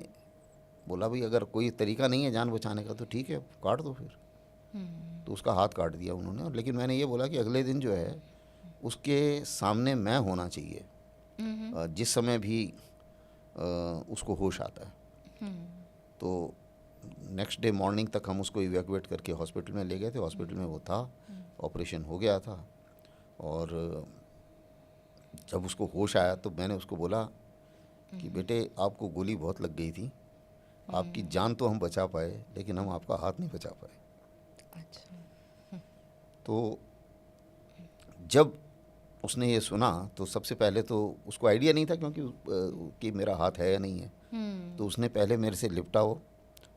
A: बोला भाई अगर कोई तरीका नहीं है जान बचाने का तो ठीक है काट दो फिर। तो उसका हाथ काट दिया उन्होंने। और लेकिन मैंने ये बोला कि अगले दिन जो है उसके सामने मैं होना चाहिए जिस समय भी उसको होश आता है। तो नेक्स्ट डे मॉर्निंग तक हम उसको इवैक्यूएट करके हॉस्पिटल में ले गए थे। हॉस्पिटल में वो था, ऑपरेशन हो गया था। और जब उसको होश आया तो मैंने उसको बोला कि बेटे आपको गोली बहुत लग गई थी, आपकी जान तो हम बचा पाए लेकिन हम आपका हाथ नहीं बचा पाए।
B: अच्छा।
A: तो जब उसने ये सुना तो सबसे पहले तो उसको आइडिया नहीं था क्योंकि कि मेरा हाथ है या नहीं है। तो उसने पहले मेरे से लिपटा हो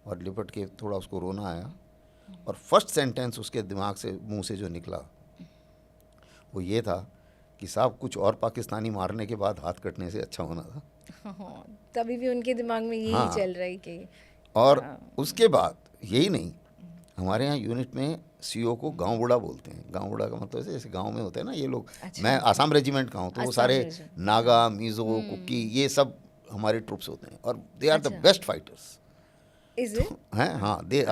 A: और लिपट के थोड़ा उसको रोना आया और फर्स्ट सेंटेंस उसके दिमाग से मुंह से जो निकला वो ये था कि साहब कुछ और पाकिस्तानी मारने के बाद हाथ कटने से अच्छा होना था।
B: तभी भी उनके दिमाग में यही चल रहा है कि
A: और उसके बाद यही नहीं, हमारे यहाँ यूनिट में सीओ को गांव बुढ़ा बोलते हैं। गांव बुढ़ा का मतलब जैसे गांव में होते हैं ना ये लोग। अच्छा। मैं आसाम रेजिमेंट का हूँ तो वो सारे नागा, मिज़ो, कुकी ये सब हमारे ट्रुप्स होते हैं और they are the best fighters.
B: Is it?
A: हाँ, they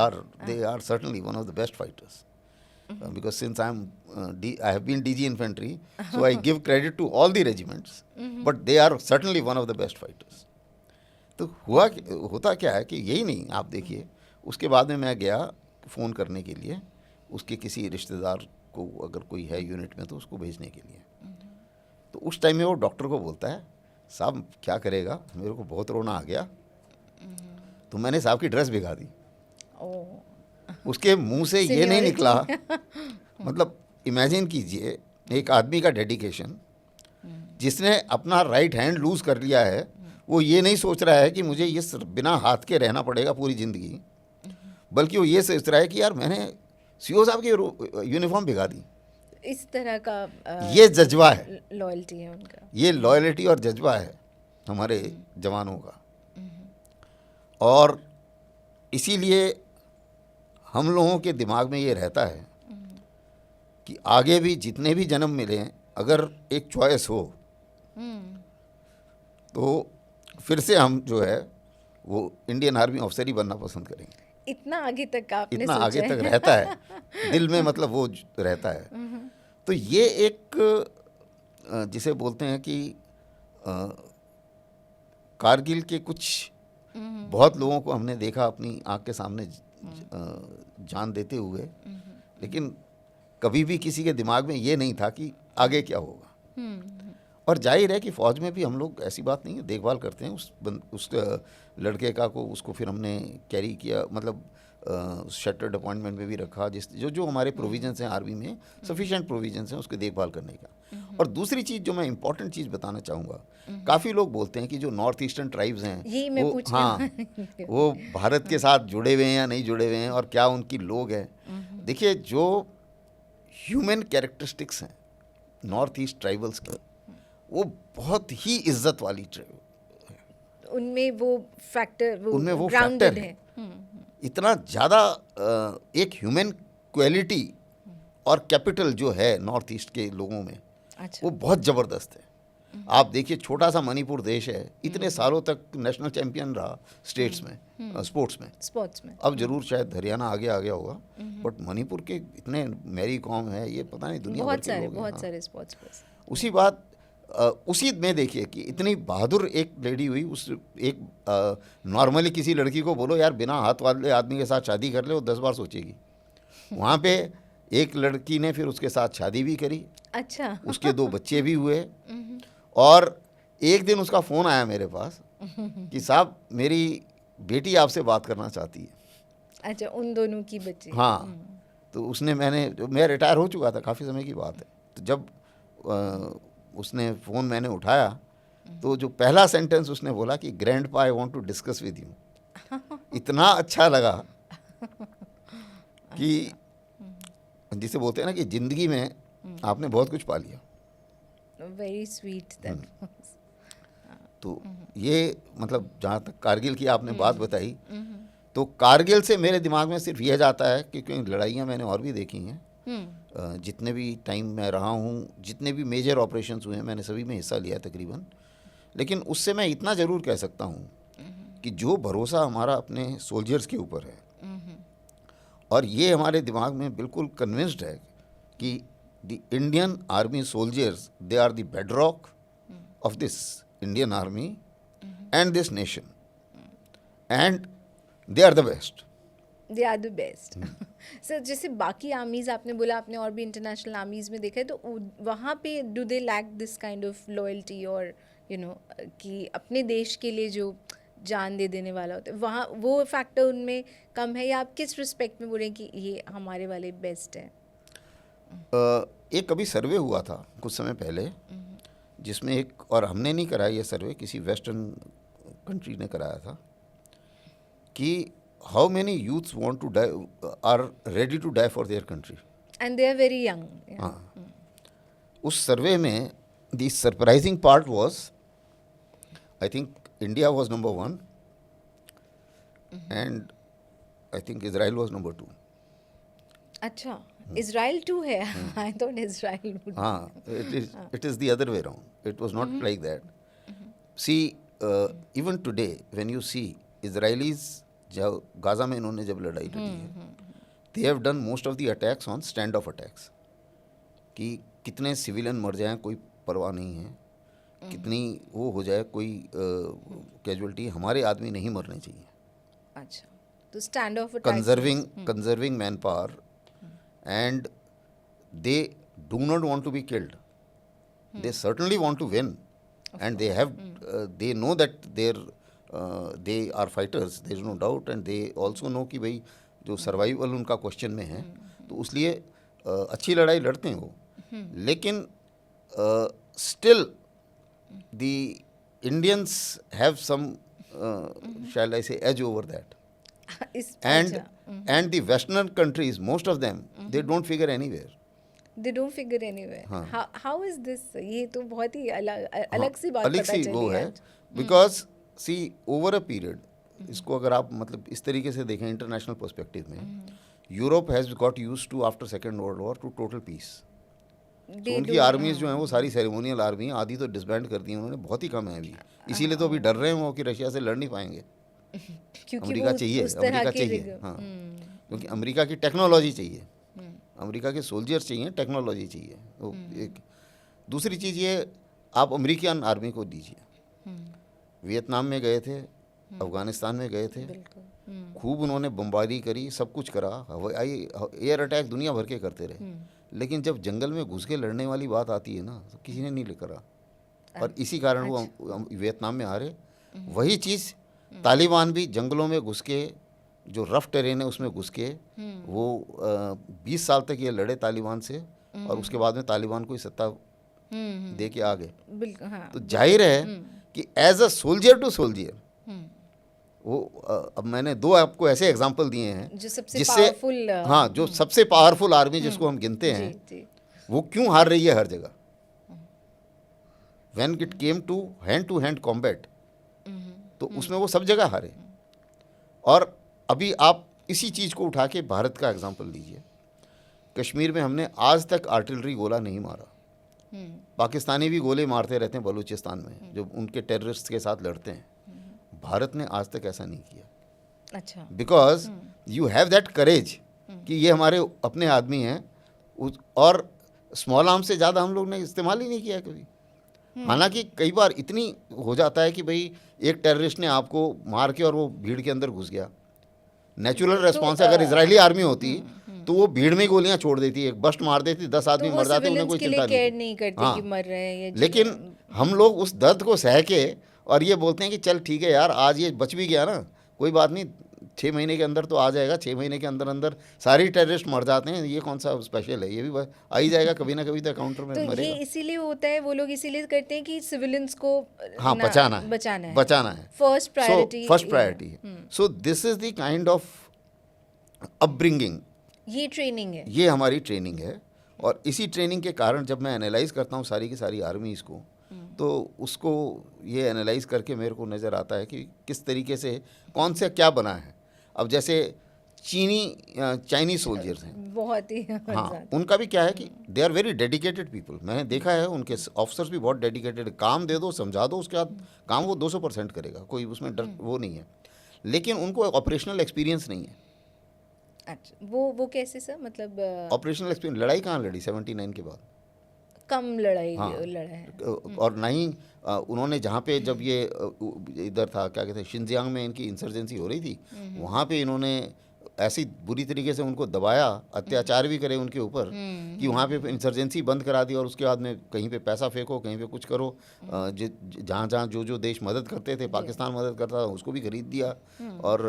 A: are certainly one of the best fighters. Because since I have been DG infantry, so I give credit to all the regiments, but they are certainly one of the best fighters. तो होता क्या है कि यही नहीं, आप देखिए उसके बाद में मैं गया फ़ोन करने के लिए उसके किसी रिश्तेदार को, अगर कोई है यूनिट में तो उसको भेजने के लिए। तो उस टाइम में वो डॉक्टर को बोलता है साहब क्या करेगा, मेरे को बहुत रोना आ गया। तो मैंने साहब की ड्रेस भिगा दी। उसके मुंह से ये नहीं निकला। मतलब इमेजिन कीजिए एक आदमी का डेडिकेशन, जिसने अपना राइट हैंड लूज कर लिया है, वो ये नहीं सोच रहा है कि मुझे ये बिना हाथ के रहना पड़ेगा पूरी ज़िंदगी, बल्कि वो ये सोच रहा है कि यार मैंने सीओ साहब की यूनिफॉर्म भिगा दी।
B: इस तरह का
A: ये जज्बा है,
B: लॉयल्टी है उनका,
A: ये लॉयल्टी और जज्बा है हमारे जवानों का। और इसीलिए हम लोगों के दिमाग में ये रहता है कि आगे भी जितने भी जन्म मिले हैं, अगर एक चॉइस हो तो फिर से हम जो है वो इंडियन आर्मी ऑफिसर ही बनना पसंद करेंगे।
B: इतना आगे तक आपने
A: इतना आगे तक रहता है दिल में, मतलब वो रहता है। तो ये एक जिसे बोलते हैं कि कारगिल के कुछ बहुत लोगों को हमने देखा अपनी आंख के सामने जान देते हुए, लेकिन कभी भी किसी के दिमाग में ये नहीं था कि आगे क्या होगा। और जाहिर है कि फ़ौज में भी हम लोग ऐसी बात नहीं है, देखभाल करते हैं उस लड़के का को, उसको फिर हमने कैरी किया, मतलब शटर्ड अपॉइंटमेंट में भी रखा, जिस जो जो हमारे प्रोविजंस हैं आर्मी में, सफिशिएंट प्रोविजंस हैं उसकी देखभाल करने का। और दूसरी चीज़ जो मैं इंपॉर्टेंट चीज़ बताना चाहूँगा, काफ़ी लोग बोलते हैं कि जो नॉर्थ ईस्टर्न ट्राइब्स हैं
B: यही मैं
A: वो,
B: पूछने
A: हाँ,
B: वाली
A: वो भारत के साथ जुड़े हुए हैं या नहीं जुड़े हुए हैं, और क्या उनकी लोग हैं। देखिए, जो ह्यूमन कैरेक्टरिस्टिक्स हैं नॉर्थ ईस्ट ट्राइबल्स के, वो बहुत ही इज्जत वाली ट्राइब,
B: उनमें वो फैक्टर,
A: उनमें वो
B: ग्राउंडेड
A: फैक्टर
B: है।
A: इतना ज़्यादा एक ह्यूमन क्वालिटी और कैपिटल जो है नॉर्थ ईस्ट के लोगों में,
B: अच्छा।
A: वो बहुत ज़बरदस्त है। आप देखिए, छोटा सा मणिपुर देश है, इतने सालों तक नेशनल चैंपियन रहा स्टेट्स में, स्पोर्ट्स में। अब जरूर शायद हरियाणा आगे आ गया होगा, बट मणिपुर के इतने मैरी कॉम है, ये पता नहीं दुनिया भर के लोग हैं।
B: बहुत सारे स्पोर्ट्स पर्सन।
A: उसी बात उसी में देखिए कि इतनी बहादुर एक लेडी हुई, उस एक नॉर्मली किसी लड़की को बोलो यार बिना हाथ वाले आदमी के साथ शादी कर ले, वो 10 बार सोचेगी। वहाँ पे एक लड़की ने फिर उसके साथ शादी भी करी,
B: अच्छा।
A: उसके 2 बच्चे भी हुए। और एक दिन उसका फ़ोन आया मेरे पास कि साहब मेरी बेटी आपसे बात करना चाहती है।
B: अच्छा, उन दोनों की बच्ची।
A: हाँ, तो उसने, मैं रिटायर हो चुका था, काफ़ी समय की बात है, तो जब उसने फ़ोन मैंने उठाया, तो जो पहला सेंटेंस उसने बोला कि grandpa I want to discuss with you. इतना अच्छा लगा कि जिसे बोलते हैं ना कि ज़िंदगी में आपने बहुत कुछ पा लिया।
B: Very sweet that.
A: तो ये मतलब जहाँ तक कारगिल की आपने बात बताई, तो कारगिल से मेरे दिमाग में सिर्फ यह जाता है कि क्योंकि लड़ाइयाँ मैंने और भी देखी हैं, जितने भी टाइम मैं रहा हूँ, जितने भी मेजर ऑपरेशंस हुए हैं मैंने सभी में हिस्सा लिया है तकरीबन। लेकिन उससे मैं इतना ज़रूर कह सकता हूँ कि जो भरोसा हमारा अपने सोल्जर्स के ऊपर है, और ये हमारे दिमाग में बिल्कुल कन्विंस्ड है कि the Indian Army soldiers, they are the bedrock of this Indian Army and this nation, and they are the best.
B: They are the best. Sir, जैसे बाकी आर्मीज़ आपने बोला, आपने और भी इंटरनेशनल आर्मीज़ में देखा है, तो वहाँ पे do they lack this kind of loyalty और कि अपने देश के लिए जो जान दे देने वाला होता है, वहाँ वो फैक्टर उनमें कम है, या आप किस रिस्पेक्ट में बोलें कि ये हमारे वाले बेस्ट है?
A: एक कभी सर्वे हुआ था कुछ समय पहले, जिसमें एक, और हमने नहीं कराया ये सर्वे, किसी वेस्टर्न कंट्री ने कराया था, कि how many youths want to die, are ready to die for their country,
B: and they are very young.
A: हाँ। उस सर्वे में the surprising part was, I think India was number 1 and I think Israel was number 2।
B: अच्छा, Israel 2 है? I thought Israel would.
A: हाँ, it is the other way around. It was not like that. See, even today when you see Israelis, जब Gaza में इन्होंने जब लड़ाई लड़ी है, they have done most of the attacks on stand off attacks, कि कितने सिविलियन मर जाएं कोई परवाह नहीं है, कितनी वो हो जाए कोई कैजुअलिटी, हमारे आदमी नहीं मरने चाहिए।
B: अच्छा, तो stand of
A: conserving man power, and they do not want to be killed. They certainly want to win, and they have they know that they are fighters, there is no doubt, and they also know कि भाई जो survival उनका question में है, तो उसलिए अच्छी लड़ाई लड़ते हैं वो। लेकिन still the Indians have some shall I say edge over that. And the Western countries, most of them, they don't figure anywhere.
B: They don't figure anywhere.
A: हाँ.
B: How is this? ये तो बहुत ही अलग सी बात
A: अलग
B: पता
A: सी
B: चली
A: वो है,
B: आज।
A: Because see over a period, इसको अगर आप मतलब इस तरीके से देखें इंटरनेशनल पर्सपेक्टिव में, Europe has got used to after second World War two total peace. तो उनकी आर्मीज जो हैं वो सारी सेरेमोनियल आर्मी, आधी तो डिसबैंड कर दी उन्होंने, बहुत ही कम है अभी, इसीलिए तो अभी डर रहे हैं वो कि रशिया से लड़ नहीं पाएंगे। अमेरिका चाहिए, अमेरिका चाहिए, हाँ, क्योंकि अमेरिका की टेक्नोलॉजी चाहिए, अमेरिका के सोल्जर्स चाहिए, टेक्नोलॉजी चाहिए। वो एक दूसरी चीज़ ये, आप अमेरिकन आर्मी को दीजिए, वियतनाम में गए थे, अफ़गानिस्तान में गए थे, खूब उन्होंने बमबारी करी, सब कुछ करा, हवाई एयर अटैक दुनिया भर के करते रहे, लेकिन जब जंगल में घुस के लड़ने वाली बात आती है ना, तो किसी ने नहीं करा, और इसी कारण वो वियतनाम में हारे। वही चीज़ तालिबान भी जंगलों में घुस के जो रफ टेरेन है उसमें घुस के वो 20 साल तक ये लड़े तालिबान से, और उसके बाद में तालिबान को ही सत्ता दे के आ गए।
B: बिल्कुल, हाँ।
A: तो जाहिर है कि as a soldier to soldier वो अब मैंने दो आपको ऐसे एग्जांपल दिए हैं
B: जो सबसे
A: जिससे
B: पावरफुल,
A: हाँ, जो सबसे पावरफुल आर्मी जिसको हम गिनते हैं,
B: जी।
A: वो क्यों हार रही है हर जगह। When it came to hand combat, तो उसमें वो सब जगह हारे। और अभी आप इसी चीज़ को उठा के भारत का एग्जांपल लीजिए। कश्मीर में हमने आज तक आर्टिलरी गोला नहीं मारा। पाकिस्तानी भी गोले मारते रहते हैं बलूचिस्तान में, जो उनके टेररिस्ट के साथ लड़ते हैं। भारत ने आज तक ऐसा नहीं किया।
B: अच्छा।
A: Because you have that courage कि ये हमारे अपने आदमी हैं, और स्मॉल आर्म से ज़्यादा हम लोग ने इस्तेमाल ही नहीं किया कभी। हालांकि कई बार इतनी हो जाता है कि भाई एक टेररिस्ट ने आपको मार के और वो भीड़ के अंदर घुस गया, नेचुरल रेस्पॉन्स अगर इजरायली आर्मी होती तो वो भीड़ में गोलियां छोड़ देती, एक बस्ट मार देती, 10 आदमी मर जाते, उन्हें कोई चिंता
B: नहीं करते
A: हाँ।
B: कि मर रहे हैं या
A: लेकिन हम लोग उस दर्द को सह के और ये बोलते हैं कि चल ठीक है यार, आज ये बच भी गया ना, कोई बात नहीं, 6 महीने के अंदर तो आ जाएगा, 6 महीने के अंदर अंदर सारी टेररिस्ट मर जाते हैं, ये कौन सा स्पेशल है, ये भी आ ही जाएगा कभी ना कभी तो काउंटर में
B: तो
A: मरेगा।
B: ये इसीलिए होता है, वो लोग इसीलिए करते हैं कि सिविलियंस को
A: हाँ, बचाना है
B: फर्स्ट प्रायोरिटी
A: है। So this is the kind of upbringing,
B: ये ट्रेनिंग है,
A: ये हमारी ट्रेनिंग है। और इसी ट्रेनिंग के कारण जब मैं एनालाइज करता हूँ सारी की सारी आर्मीज़ को, तो उसको ये एनालाइज करके मेरे को नज़र आता है कि किस तरीके से कौन से क्या बना है। अब जैसे चाइनीज सोल्जर्स हैं,
B: बहुत ही
A: हाँ, उनका भी क्या है कि they are very dedicated people. मैंने देखा है उनके ऑफिसर्स भी बहुत डेडिकेटेड, काम दे दो, समझा दो, उसके बाद काम वो 200% करेगा, कोई उसमें डर वो नहीं है। लेकिन उनको ऑपरेशनल एक्सपीरियंस नहीं है।
B: अच्छा, वो कैसे सर, मतलब
A: ऑपरेशनल एक्सपीरियंस, लड़ाई कहाँ लड़ी 79 के बाद,
B: कम लड़ाई
A: हाँ,
B: लड़ा है।
A: और ना ही उन्होंने जहाँ पे जब ये इधर था क्या कहते हैं शिनजियांग में इनकी इंसर्जेंसी हो रही थी, वहाँ पे इन्होंने ऐसी बुरी तरीके से उनको दबाया, अत्याचार भी करे उनके ऊपर कि वहाँ पे इंसर्जेंसी बंद करा दी, और उसके बाद में कहीं पे पैसा फेंको, कहीं पे कुछ करो, जहाँ जहाँ जो देश मदद करते थे, पाकिस्तान मदद करता था, उसको भी खरीद दिया, और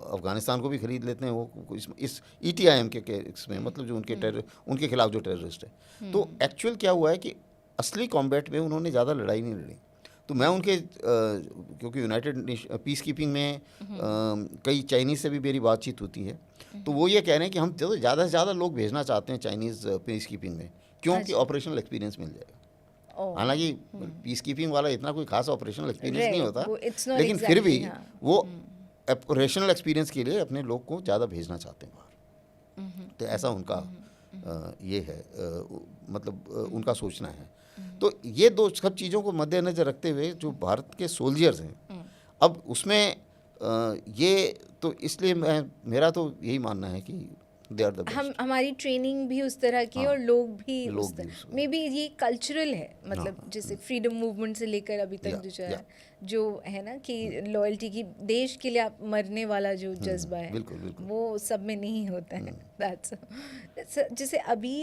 A: अफ़गानिस्तान को भी खरीद लेते हैं वो इस ETIM के इसमें, मतलब जो उनके खिलाफ जो टेररिस्ट है। तो एक्चुअल क्या हुआ है कि असली कॉम्बैट में उन्होंने ज़्यादा लड़ाई नहीं लड़ी। तो मैं उनके क्योंकि यूनाइटेड पीस कीपिंग में कई चाइनीज़ से भी मेरी बातचीत होती है, तो वो ये कह रहे हैं कि हम तो ज़्यादा से ज़्यादा लोग भेजना चाहते हैं चाइनीज़ पीस कीपिंग में, क्योंकि ऑपरेशनल एक्सपीरियंस मिल जाएगा। हालांकि पीस कीपिंग वाला इतना कोई खास ऑपरेशनल एक्सपीरियंस नहीं होता, लेकिन फिर भी वो ऑपरेशनल एक्सपीरियंस के लिए अपने लोग को ज़्यादा भेजना चाहते हैं बाहर। तो ऐसा उनका ये है, मतलब उनका सोचना है। तो ये दो सब चीज़ों को मद्देनज़र रखते हुए जो भारत के सोल्जर्स हैं, अब उसमें ये तो इसलिए मेरा तो यही मानना है कि दे आर द बेस्ट।
B: हमारी ट्रेनिंग भी उस तरह की, और लोग भी
A: लोग भी उस
B: मे बी ये कल्चरल है, मतलब जैसे फ्रीडम मूवमेंट से लेकर अभी तक जो है ना कि लॉयल्टी की, देश के लिए आप मरने वाला जो जज्बा है,
A: बिल्कुल, बिल्कुल।
B: वो सब में नहीं होता है। दैट्स जैसे अभी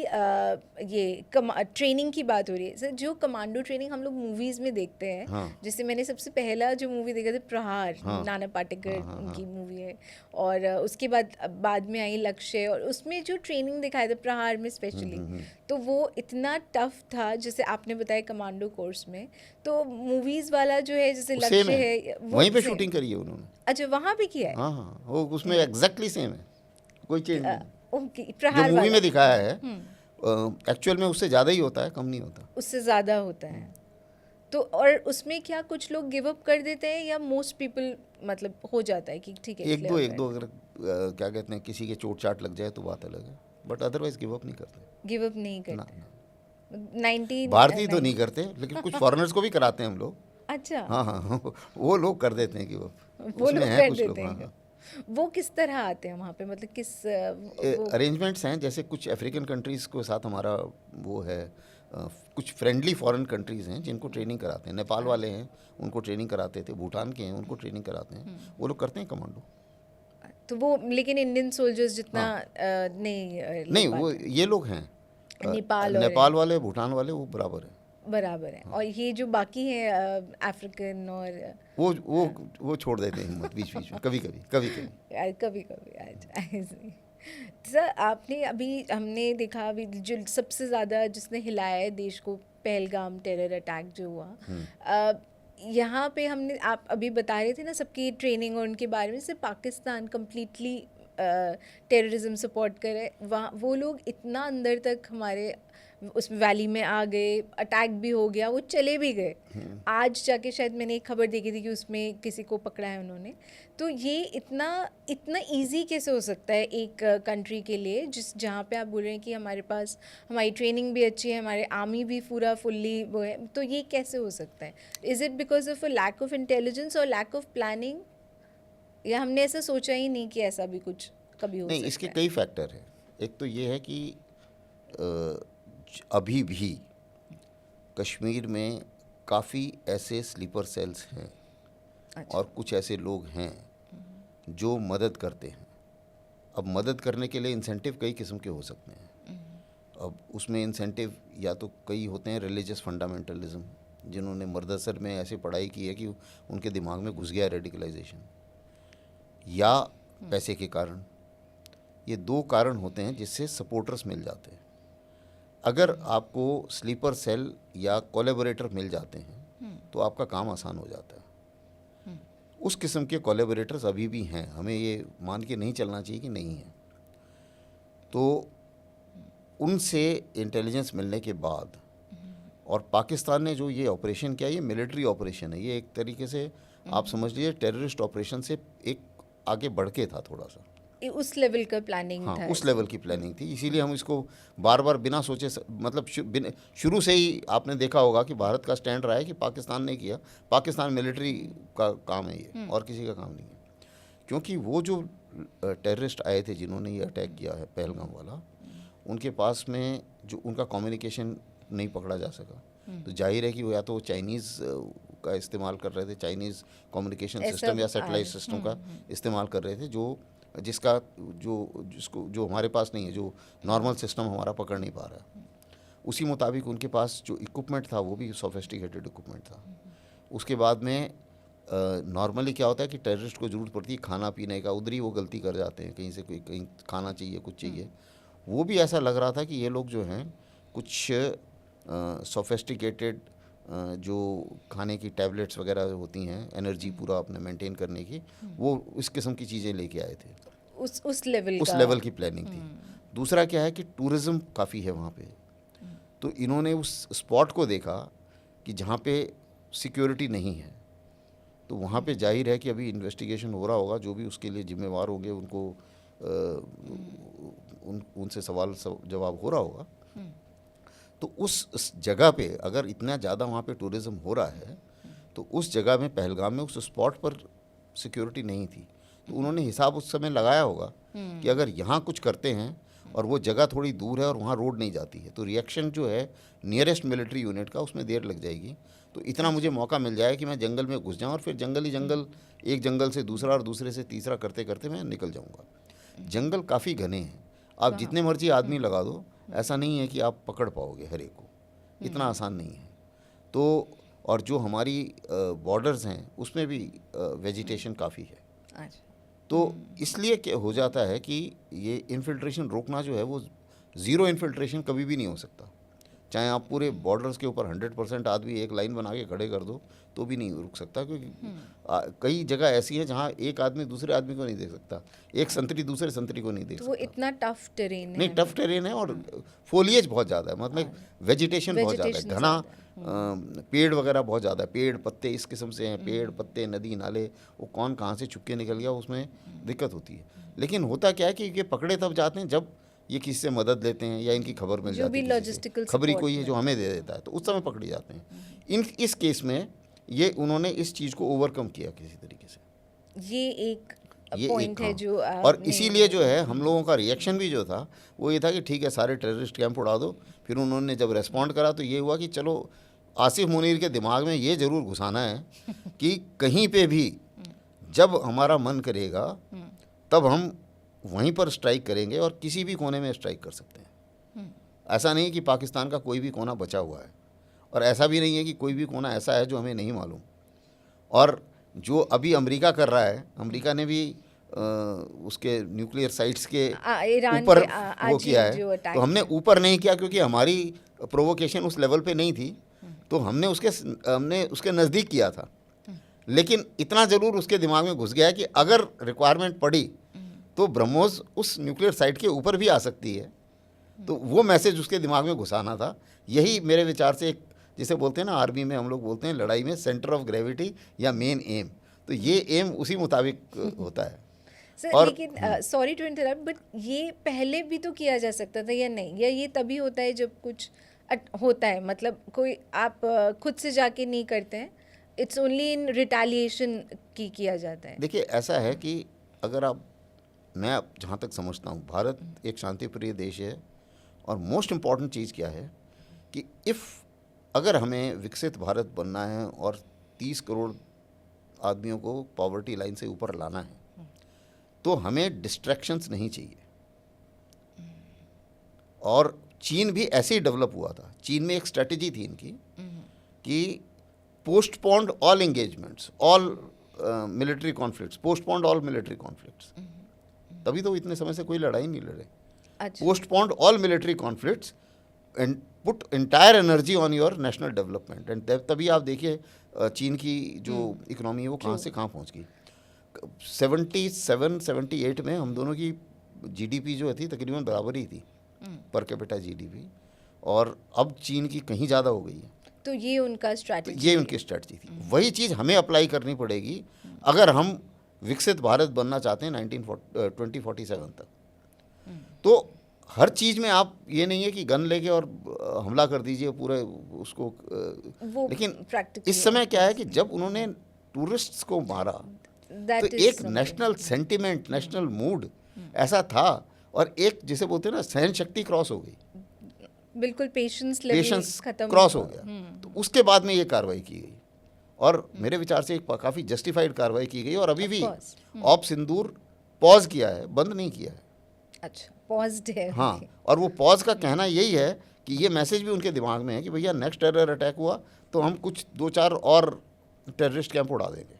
B: ये ट्रेनिंग की बात हो रही है सर, जो कमांडो ट्रेनिंग हम लोग मूवीज़ में देखते हैं, जैसे मैंने सबसे पहला जो मूवी देखा था प्रहार, नाना पाटेकर उनकी मूवी है, और उसके बाद में आई लक्ष्य, और उसमें जो ट्रेनिंग दिखाया था प्रहार में स्पेशली, तो वो इतना टफ था, जैसे आपने बताया कमांडो कोर्स में, तो मूवीज़ वाला जो है जैसे लक्ष्य है
A: वहीं पे शूटिंग करी है उन्होंने।
B: अच्छा, वहाँ पे किया है?
A: हाँ, वो उसमें एग्जैक्टली सेम है, कोई चेंज नहीं।
B: ओके, प्रहार
A: जो मूवी में दिखाया है एक्चुअल में उससे ज़्यादा ही होता है, कम नहीं होता, उससे
B: ज़्यादा होता है। तो और उसमें क्या कुछ लोग गिव अप कर देते हैं, या मोस्ट पीपल मतलब हो जाता है कि ठीक है,
A: एक दो अगर क्या कहते हैं किसी के चोट चाट लग जाए तो बात अलग है, बट अदरवाइज गिव अप नहीं करते।
B: गिव अप नहीं करते, 90
A: भारतीय तो नहीं करते, लेकिन कुछ फॉरेनर्स को भी कराते हैं हम लोग।
B: अच्छा,
A: हाँ, वो लोग कर देते हैं गिव अप,
B: वो लोग कर देते हैं। वो किस तरह आते हैं वहाँ पे, मतलब किस
A: अरेंजमेंट्स हैं? जैसे कुछ अफ्रीकन कंट्रीज़ के साथ हमारा वो है, कुछ फ्रेंडली फॉरेन कंट्रीज़ हैं जिनको ट्रेनिंग कराते हैं। नेपाल वाले हैं, उनको ट्रेनिंग कराते थे, भूटान के हैं, उनको ट्रेनिंग कराते हैं, वो लोग करते हैं कमांडो।
B: तो वो लेकिन इंडियन सोल्जर्स जितना नहीं
A: वो ये लोग हैं, नेपाल वाले, भूटान वाले, वो बराबर है।
B: बराबर है। और ये जो बाकी हैं अफ्रीकन और
A: वो छोड़ देते हैं हिम्मत बीच बीच में, कभी कभी।
B: कभी कभी आज सर आपने अभी हमने देखा अभी जो सबसे ज़्यादा जिसने हिलाया है देश को, पहलगाम टेरर अटैक जो हुआ, यहाँ पे हमने, आप अभी बता रहे थे ना सबकी ट्रेनिंग और उनके बारे में, सिर्फ पाकिस्तान कम्प्लीटली टेररिज्म सपोर्ट करे, वहाँ वो लोग इतना अंदर तक हमारे उस वैली में आ गए, अटैक भी हो गया, वो चले भी गए। आज जाके शायद मैंने एक खबर देखी थी कि उसमें किसी को पकड़ा है उन्होंने। तो ये इतना इजी कैसे हो सकता है एक कंट्री के लिए जहाँ पे आप बोल रहे हैं कि हमारे पास हमारी ट्रेनिंग भी अच्छी है, हमारे आर्मी भी पूरा फुल्ली वो है, तो ये कैसे हो सकता है? Is it because of a lack of intelligence और लैक ऑफ प्लानिंग, या हमने ऐसा सोचा ही नहीं कि ऐसा भी कुछ कभी हो
A: नहीं,
B: सकता
A: इसके
B: है?
A: कई फैक्टर हैं। एक तो ये है कि अभी भी कश्मीर में काफ़ी ऐसे स्लीपर सेल्स हैं
B: अच्छा।
A: और कुछ ऐसे लोग हैं जो मदद करते हैं। अब मदद करने के लिए इंसेंटिव कई किस्म के हो सकते हैं। अब उसमें इंसेंटिव या तो कई होते हैं रिलीजियस फंडामेंटलिज्म, जिन्होंने मदरसर में ऐसे पढ़ाई की है कि उनके दिमाग में घुस गया रेडिकलाइजेशन, या पैसे के कारण। ये दो कारण होते हैं जिससे सपोर्टर्स मिल जाते हैं। अगर आपको स्लीपर सेल या कोलैबोरेटर मिल जाते हैं तो आपका काम आसान हो जाता है। उस किस्म के कोलैबोरेटर्स अभी भी हैं, हमें ये मान के नहीं चलना चाहिए कि नहीं है। तो उनसे इंटेलिजेंस मिलने के बाद, और पाकिस्तान ने जो ये ऑपरेशन किया, ये मिलिट्री ऑपरेशन है, ये एक तरीके से आप समझ लीजिए टेररिस्ट ऑपरेशन से एक आगे बढ़ के था थोड़ा सा।
B: उस लेवल का प्लानिंग
A: हाँ,
B: था
A: उस लेवल की प्लानिंग थी। इसीलिए हम इसको बार बार बिना सोचे मतलब शुरू से ही आपने देखा होगा कि भारत का स्टैंड रहा है कि पाकिस्तान ने किया, पाकिस्तान मिलिट्री का काम है ये, और किसी का काम नहीं है। क्योंकि वो जो टेररिस्ट आए थे जिन्होंने ये अटैक किया है पहलगाम वाला, उनके पास में जो उनका कम्युनिकेशन नहीं पकड़ा जा सका, तो जाहिर है कि वो या तो चाइनीज़ का इस्तेमाल कर रहे थे, चाइनीज़ कम्युनिकेशन सिस्टम या सेटेलाइट सिस्टम का इस्तेमाल कर रहे थे, जो हमारे पास नहीं है, जो नॉर्मल सिस्टम हमारा पकड़ नहीं पा रहा है। उसी मुताबिक उनके पास जो इक्विपमेंट था वो भी सोफिस्टिकेटेड इक्विपमेंट था। उसके बाद में नॉर्मली क्या होता है कि टेररिस्ट को ज़रूरत पड़ती है खाना पीने का, उधर ही वो गलती कर जाते हैं, कहीं से कहीं खाना चाहिए, कुछ चाहिए। वो भी ऐसा लग रहा था कि ये लोग जो हैं कुछ सोफिस्टिकेटेड जो खाने की टैबलेट्स वगैरह होती हैं, एनर्जी पूरा अपने मेंटेन करने की, वो इस किस्म की चीज़ें लेके आए थे।
B: उस लेवल
A: की प्लानिंग थी। दूसरा क्या है कि टूरिज़्म काफ़ी है वहाँ पे, तो इन्होंने उस स्पॉट को देखा कि जहाँ पे सिक्योरिटी नहीं है, तो वहाँ पे जाहिर है कि अभी इन्वेस्टिगेशन हो रहा होगा, जो भी उसके लिए जिम्मेवार होंगे उनको उनसे सवाल जवाब हो रहा होगा। तो उस जगह पे अगर इतना ज़्यादा वहाँ पे टूरिज़्म हो रहा है, तो उस जगह में पहलगाम में उस स्पॉट पर सिक्योरिटी नहीं थी, तो उन्होंने हिसाब उस समय लगाया होगा कि अगर यहाँ कुछ करते हैं और वो जगह थोड़ी दूर है और वहाँ रोड नहीं जाती है, तो रिएक्शन जो है नियरेस्ट मिलिट्री यूनिट का उसमें देर लग जाएगी, तो इतना मुझे मौका मिल जाए कि मैं जंगल में घुस जाऊँ और फिर जंगल ही जंगल, एक जंगल से दूसरा और दूसरे से तीसरा करते करते मैं निकल जाऊँगा। जंगल काफ़ी घने हैं, आप जितने मर्जी आदमी लगा दो, ऐसा नहीं है कि आप पकड़ पाओगे हर एक को, इतना आसान नहीं है। तो और जो हमारी बॉर्डर्स हैं उसमें भी वेजिटेशन काफ़ी है। तो इसलिए क्या हो जाता है कि ये इन्फिल्ट्रेशन रोकना जो है वो ज़ीरो इन्फिल्ट्रेशन कभी भी नहीं हो सकता। चाहे आप पूरे बॉर्डर्स के ऊपर 100% आदमी एक लाइन बना के खड़े कर दो तो भी नहीं रुक सकता, क्योंकि कई जगह ऐसी है जहाँ एक आदमी दूसरे आदमी को नहीं देख सकता, एक संतरी दूसरे संतरी को नहीं देख सकता।
B: वो इतना टफ टेरेन है।
A: नहीं, टफ टेरेन है और फोलिएज बहुत ज़्यादा है, मतलब वेजिटेशन बहुत ज़्यादा है, घना पेड़ वगैरह बहुत ज़्यादा है, पेड़ पत्ते इस किस्म से हैं, पेड़ पत्ते नदी नाले, वो कौन कहाँ से छुप के निकल गया उसमें दिक्कत होती है। लेकिन होता क्या है कि ये पकड़े तब जाते हैं जब ये किसी से मदद लेते हैं या इनकी खबर मिल जाती है,
B: लॉजिस्टिकल
A: खबरी कोई है जो हमें दे देता है, तो उस समय पकड़े जाते हैं। इस केस में ये उन्होंने इस चीज़ को ओवरकम किया किसी तरीके से।
B: ये एक पॉइंट है जो
A: और इसीलिए जो है हम लोगों का रिएक्शन भी जो था वो ये था कि ठीक है सारे टेररिस्ट कैंप उड़ा दो। फिर उन्होंने जब रेस्पॉन्ड करा तो ये हुआ कि चलो आसिफ मुनीर के दिमाग में ये ज़रूर घुसाना है कि कहीं पे भी जब हमारा मन करेगा तब हम वहीं पर स्ट्राइक करेंगे और किसी भी कोने में स्ट्राइक कर सकते हैं। ऐसा नहीं कि पाकिस्तान का कोई भी कोना बचा हुआ है और ऐसा भी नहीं है कि कोई भी कोना ऐसा है जो हमें नहीं मालूम। और जो अभी अमेरिका कर रहा है, अमेरिका ने भी उसके न्यूक्लियर साइट्स के
B: ईरान
A: ऊपर
B: पे
A: वो
B: आज
A: किया
B: ही
A: है।
B: जो अटैक
A: तो हमने ऊपर नहीं किया क्योंकि हमारी प्रोवोकेशन उस लेवल पे नहीं थी, तो हमने उसके नज़दीक किया था। लेकिन इतना ज़रूर उसके दिमाग में घुस गया है कि अगर रिक्वायरमेंट पड़ी तो ब्रह्मोस उस न्यूक्लियर साइट के ऊपर भी आ सकती है। तो वो मैसेज उसके दिमाग में घुसाना था। यही मेरे विचार से एक, जिसे बोलते हैं ना आर्मी में हम लोग बोलते हैं लड़ाई में सेंटर ऑफ ग्रेविटी या मेन एम, तो ये एम उसी मुताबिक होता है।
B: सर
A: और
B: लेकिन सॉरी टू इंटरप्ट, बट ये पहले भी तो किया जा सकता था या नहीं? या ये तभी होता है जब कुछ होता है, मतलब कोई आप खुद से जाके नहीं करते हैं, इट्स ओनली इन रिटेलिएशन की किया जाता है?
A: देखिए ऐसा है कि अगर आप, मैं जहाँ तक समझता हूँ भारत एक शांतिप्रिय देश है, और मोस्ट इम्पॉर्टेंट चीज़ क्या है कि अगर हमें विकसित भारत बनना है और 30 करोड़ आदमियों को पॉवर्टी लाइन से ऊपर लाना है, तो हमें डिस्ट्रैक्शंस नहीं चाहिए। और चीन भी ऐसे ही डेवलप हुआ था। चीन में एक स्ट्रेटजी थी इनकी कि postponed all engagements, all military conflicts, postponed all military conflicts. तभी तो इतने समय से कोई लड़ाई नहीं लड़े।
B: अच्छा,
A: postponed all military conflicts and put entire energy on your national development. And तभी आप देखिए चीन की जो इकोनॉमी है वो कहाँ से कहाँ पहुँच गई। 77-78 में हम दोनों की जीडीपी जो थी तकरीबन बराबर ही थी, पर कैपिटा जीडीपी, और अब चीन की कहीं ज़्यादा हो गई है।
B: तो ये उनका
A: तो
B: स्ट्रैटेजी,
A: ये उनकी स्ट्रेटजी थी। वही चीज़ हमें अप्लाई करनी पड़ेगी अगर हम विकसित भारत बनना चाहते हैं 2047 तक। तो हर चीज़ में आप ये नहीं है कि गन लेके और हमला कर दीजिए पूरे उसको।
B: वो
A: लेकिन
B: practically
A: इस समय क्या है कि जब उन्होंने टूरिस्ट्स को मारा
B: that
A: तो
B: is
A: एक
B: something.
A: National sentiment, national mood ऐसा था, और एक जिसे बोलते हैं ना सहन शक्ति क्रॉस हो गई,
B: बिल्कुल पेशेंस लेवल
A: पेशेंस
B: खत्म
A: क्रॉस हो
B: हुआ।
A: गया। तो उसके बाद में ये कार्रवाई की गई, और मेरे विचार से एक काफ़ी जस्टिफाइड कार्रवाई की गई। और अभी भी
B: Of course.
A: Op Sindoor pause किया है, बंद नहीं किया है।
B: अच्छा, पॉज्ड है।
A: हाँ, और वो पॉज का कहना यही है कि ये मैसेज भी उनके दिमाग में है कि भैया नेक्स्ट टेरर अटैक हुआ तो हम कुछ 2-4 और टेररिस्ट कैंप उड़ा देंगे।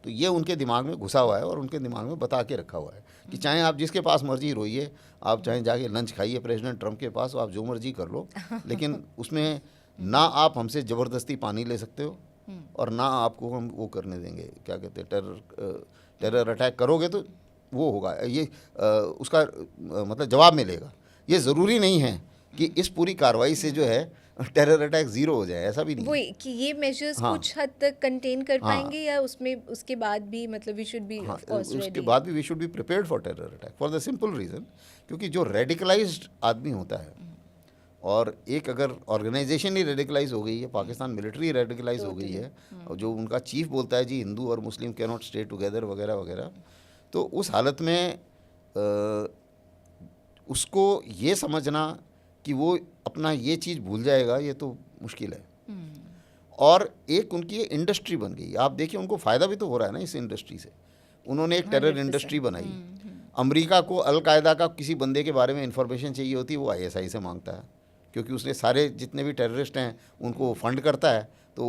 A: तो ये उनके दिमाग में घुसा हुआ है और उनके दिमाग में बता के रखा हुआ है कि चाहे आप जिसके पास मर्जी रोइए, आप चाहे जाके लंच खाइए प्रेसिडेंट ट्रम्प के पास, आप जो मर्जी कर लो, लेकिन उसमें ना आप हमसे ज़बरदस्ती पानी ले सकते हो और ना आपको हम वो करने देंगे, क्या कहते हैं, टेरर अटैक करोगे तो वो होगा, ये उसका मतलब जवाब मिलेगा। ये ज़रूरी नहीं है कि इस पूरी कार्रवाई से जो है टेरर अटैक ज़ीरो हो जाए, ऐसा भी नहीं है।
B: वही कि ये मेजर्स
A: हाँ।
B: कुछ हद तक कंटेन कर
A: हाँ।
B: पाएंगे, या उसमें उसके बाद भी मतलब we should be of course
A: उसके
B: रेडी?
A: बाद भी we should be prepared for terror attack for the simple reason, क्योंकि जो रेडिकलाइज्ड आदमी होता है, और एक अगर ऑर्गेनाइजेशन ही रेडिकलाइज हो गई है, पाकिस्तान मिलिट्री रेडिकलाइज हो गई है, और जो उनका चीफ बोलता है जी हिंदू और मुस्लिम कैन नॉट स्टे टुगेदर वगैरह वगैरह, तो उस हालत में उसको ये समझना कि वो अपना ये चीज़ भूल जाएगा, ये तो मुश्किल है। और एक उनकी इंडस्ट्री बन गई, आप देखिए उनको फ़ायदा भी तो हो रहा है ना इस इंडस्ट्री से। उन्होंने एक टेरर
B: 100%.
A: इंडस्ट्री बनाई। अमेरिका को अलकायदा का किसी बंदे के बारे में इंफॉर्मेशन चाहिए होती है, वो आईएसआई से मांगता है, क्योंकि उसने सारे जितने भी टेररिस्ट हैं उनको फंड करता है। तो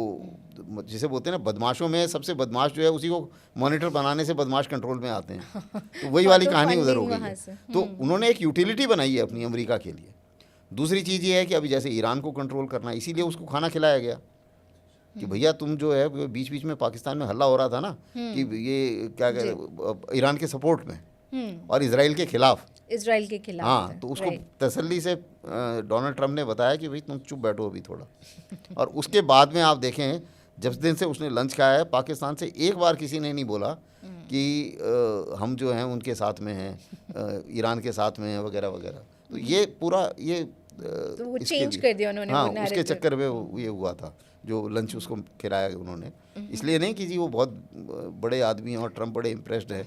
A: जिसे बोलते हैं ना बदमाशों में सबसे बदमाश जो है उसी को मॉनिटर बनाने से बदमाश कंट्रोल में आते हैं। तो वही वाली
B: तो
A: कहानी उधर हो
B: funding
A: गई
B: वहाँ
A: है।
B: से।
A: तो उन्होंने एक यूटिलिटी बनाई है अपनी अमेरिका के लिए। दूसरी चीज़ ये है कि अभी जैसे ईरान को कंट्रोल करना, इसीलिए उसको खाना खिलाया गया कि भैया तुम जो है, बीच बीच में पाकिस्तान में हल्ला हो रहा था ना कि ये क्या कहते ईरान के सपोर्ट में और इजराइल के खिलाफ,
B: इजराइल के खिलाफ
A: हाँ,
B: था,
A: तो उसको
B: right.
A: तसल्ली से डोनाल्ड ट्रम्प ने बताया कि भाई तुम चुप बैठो अभी थोड़ा। और उसके बाद में आप देखें जब दिन से उसने लंच खाया है, पाकिस्तान से एक बार किसी ने नहीं बोला कि हम जो हैं उनके साथ में हैं, ईरान के साथ में हैं वगैरह वगैरह। तो ये पूरा ये
B: तो वो
A: इसके
B: चेंज
A: लिए-
B: कर दिया उन्होंने,
A: हाँ,
B: वो
A: उसके
B: narrative.
A: चक्कर में ये हुआ था जो लंच उसको खिलाया उन्होंने। इसलिए नहीं कि जी वो बहुत बड़े आदमी हैं और ट्रम्प बड़े इम्प्रेस्ड है,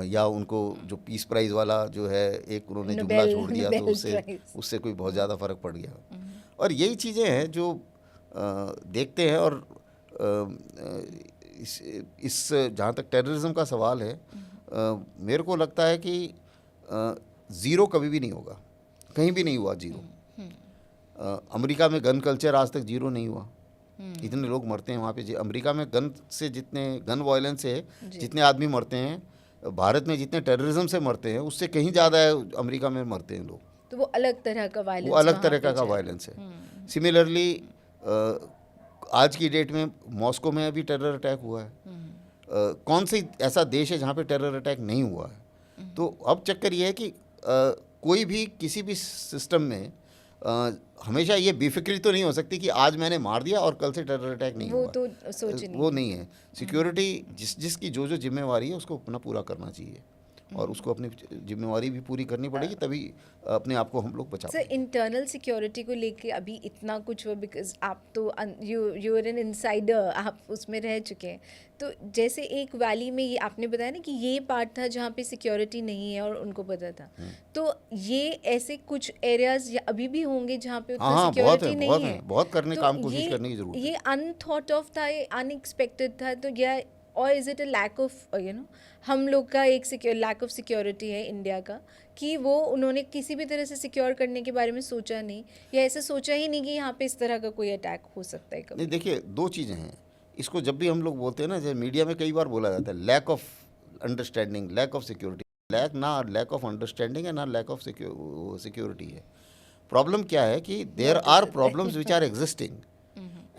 A: या उनको जो पीस प्राइज़ वाला जो है एक उन्होंने जुमला छोड़ दिया तो
B: नोबेल
A: उससे कोई बहुत ज़्यादा फ़र्क पड़ गया। और यही चीज़ें हैं जो देखते हैं। और इस जहाँ तक टेररिज्म का सवाल है, मेरे को लगता है कि ज़ीरो कभी भी नहीं होगा, कहीं भी नहीं हुआ ज़ीरो। अमेरिका में गन कल्चर आज तक जीरो नहीं हुआ। इतने लोग मरते हैं वहाँ पे। अमेरिका में गन से जितने गन वायलेंस से जितने आदमी मरते हैं, भारत में जितने टेररिज्म से मरते हैं उससे कहीं ज़्यादा है अमेरिका में मरते हैं लोग।
B: तो वो अलग तरह का वायलेंस,
A: वो अलग तरह का वायलेंस है। सिमिलरली आज की डेट में मॉस्को में अभी टेरर अटैक हुआ है। कौन सी ऐसा देश है जहाँ पे टेरर अटैक नहीं हुआ है? तो अब चक्कर ये है कि कोई भी किसी भी सिस्टम में हमेशा ये बेफिक्री तो नहीं हो सकती कि आज मैंने मार दिया और कल से टेरर अटैक नहीं हुआ।
B: तो सोच नहीं,
A: वो नहीं है। सिक्योरिटी जिसकी जो जिम्मेवारी है उसको अपना पूरा करना चाहिए और उसको अपनी जिम्मेवारी भी पूरी करनी पड़ेगी, तभी अपने आप को हम लोग बचा
B: सर। इंटरनल सिक्योरिटी को लेके अभी इतना कुछ हुआ, बिकॉज आप तो यू आर एन इनसाइडर, आप उसमें रह चुके हैं। तो जैसे एक वैली में ये आपने बताया ना कि ये पार्ट था जहाँ पे सिक्योरिटी नहीं है और उनको पता था, तो ये ऐसे कुछ एरियाज अभी भी होंगे जहाँ पे उतना सिक्योरिटी नहीं है।
A: बहुत करने
B: तो
A: काम कोशिश करने की जरूरत है।
B: ये अनथॉट ऑफ था, ये अनएक्सपेक्टेड था, तो या और is it a lack of हम लोग का एक लैक ऑफ सिक्योरिटी है इंडिया का, कि वो उन्होंने किसी भी तरह से सिक्योर करने के बारे में सोचा नहीं, या ऐसे सोचा ही नहीं कि यहाँ पे इस तरह का कोई अटैक हो सकता है कभी?
A: नहीं, देखिए, दो चीज़ें हैं। इसको जब भी हम लोग बोलते हैं ना, जैसे मीडिया में कई बार बोला जाता है lack of understanding, lack of security. Lack of understanding है ना लैक ऑफ सिक्योरिटी है। प्रॉब्लम क्या है कि there are problems which are existing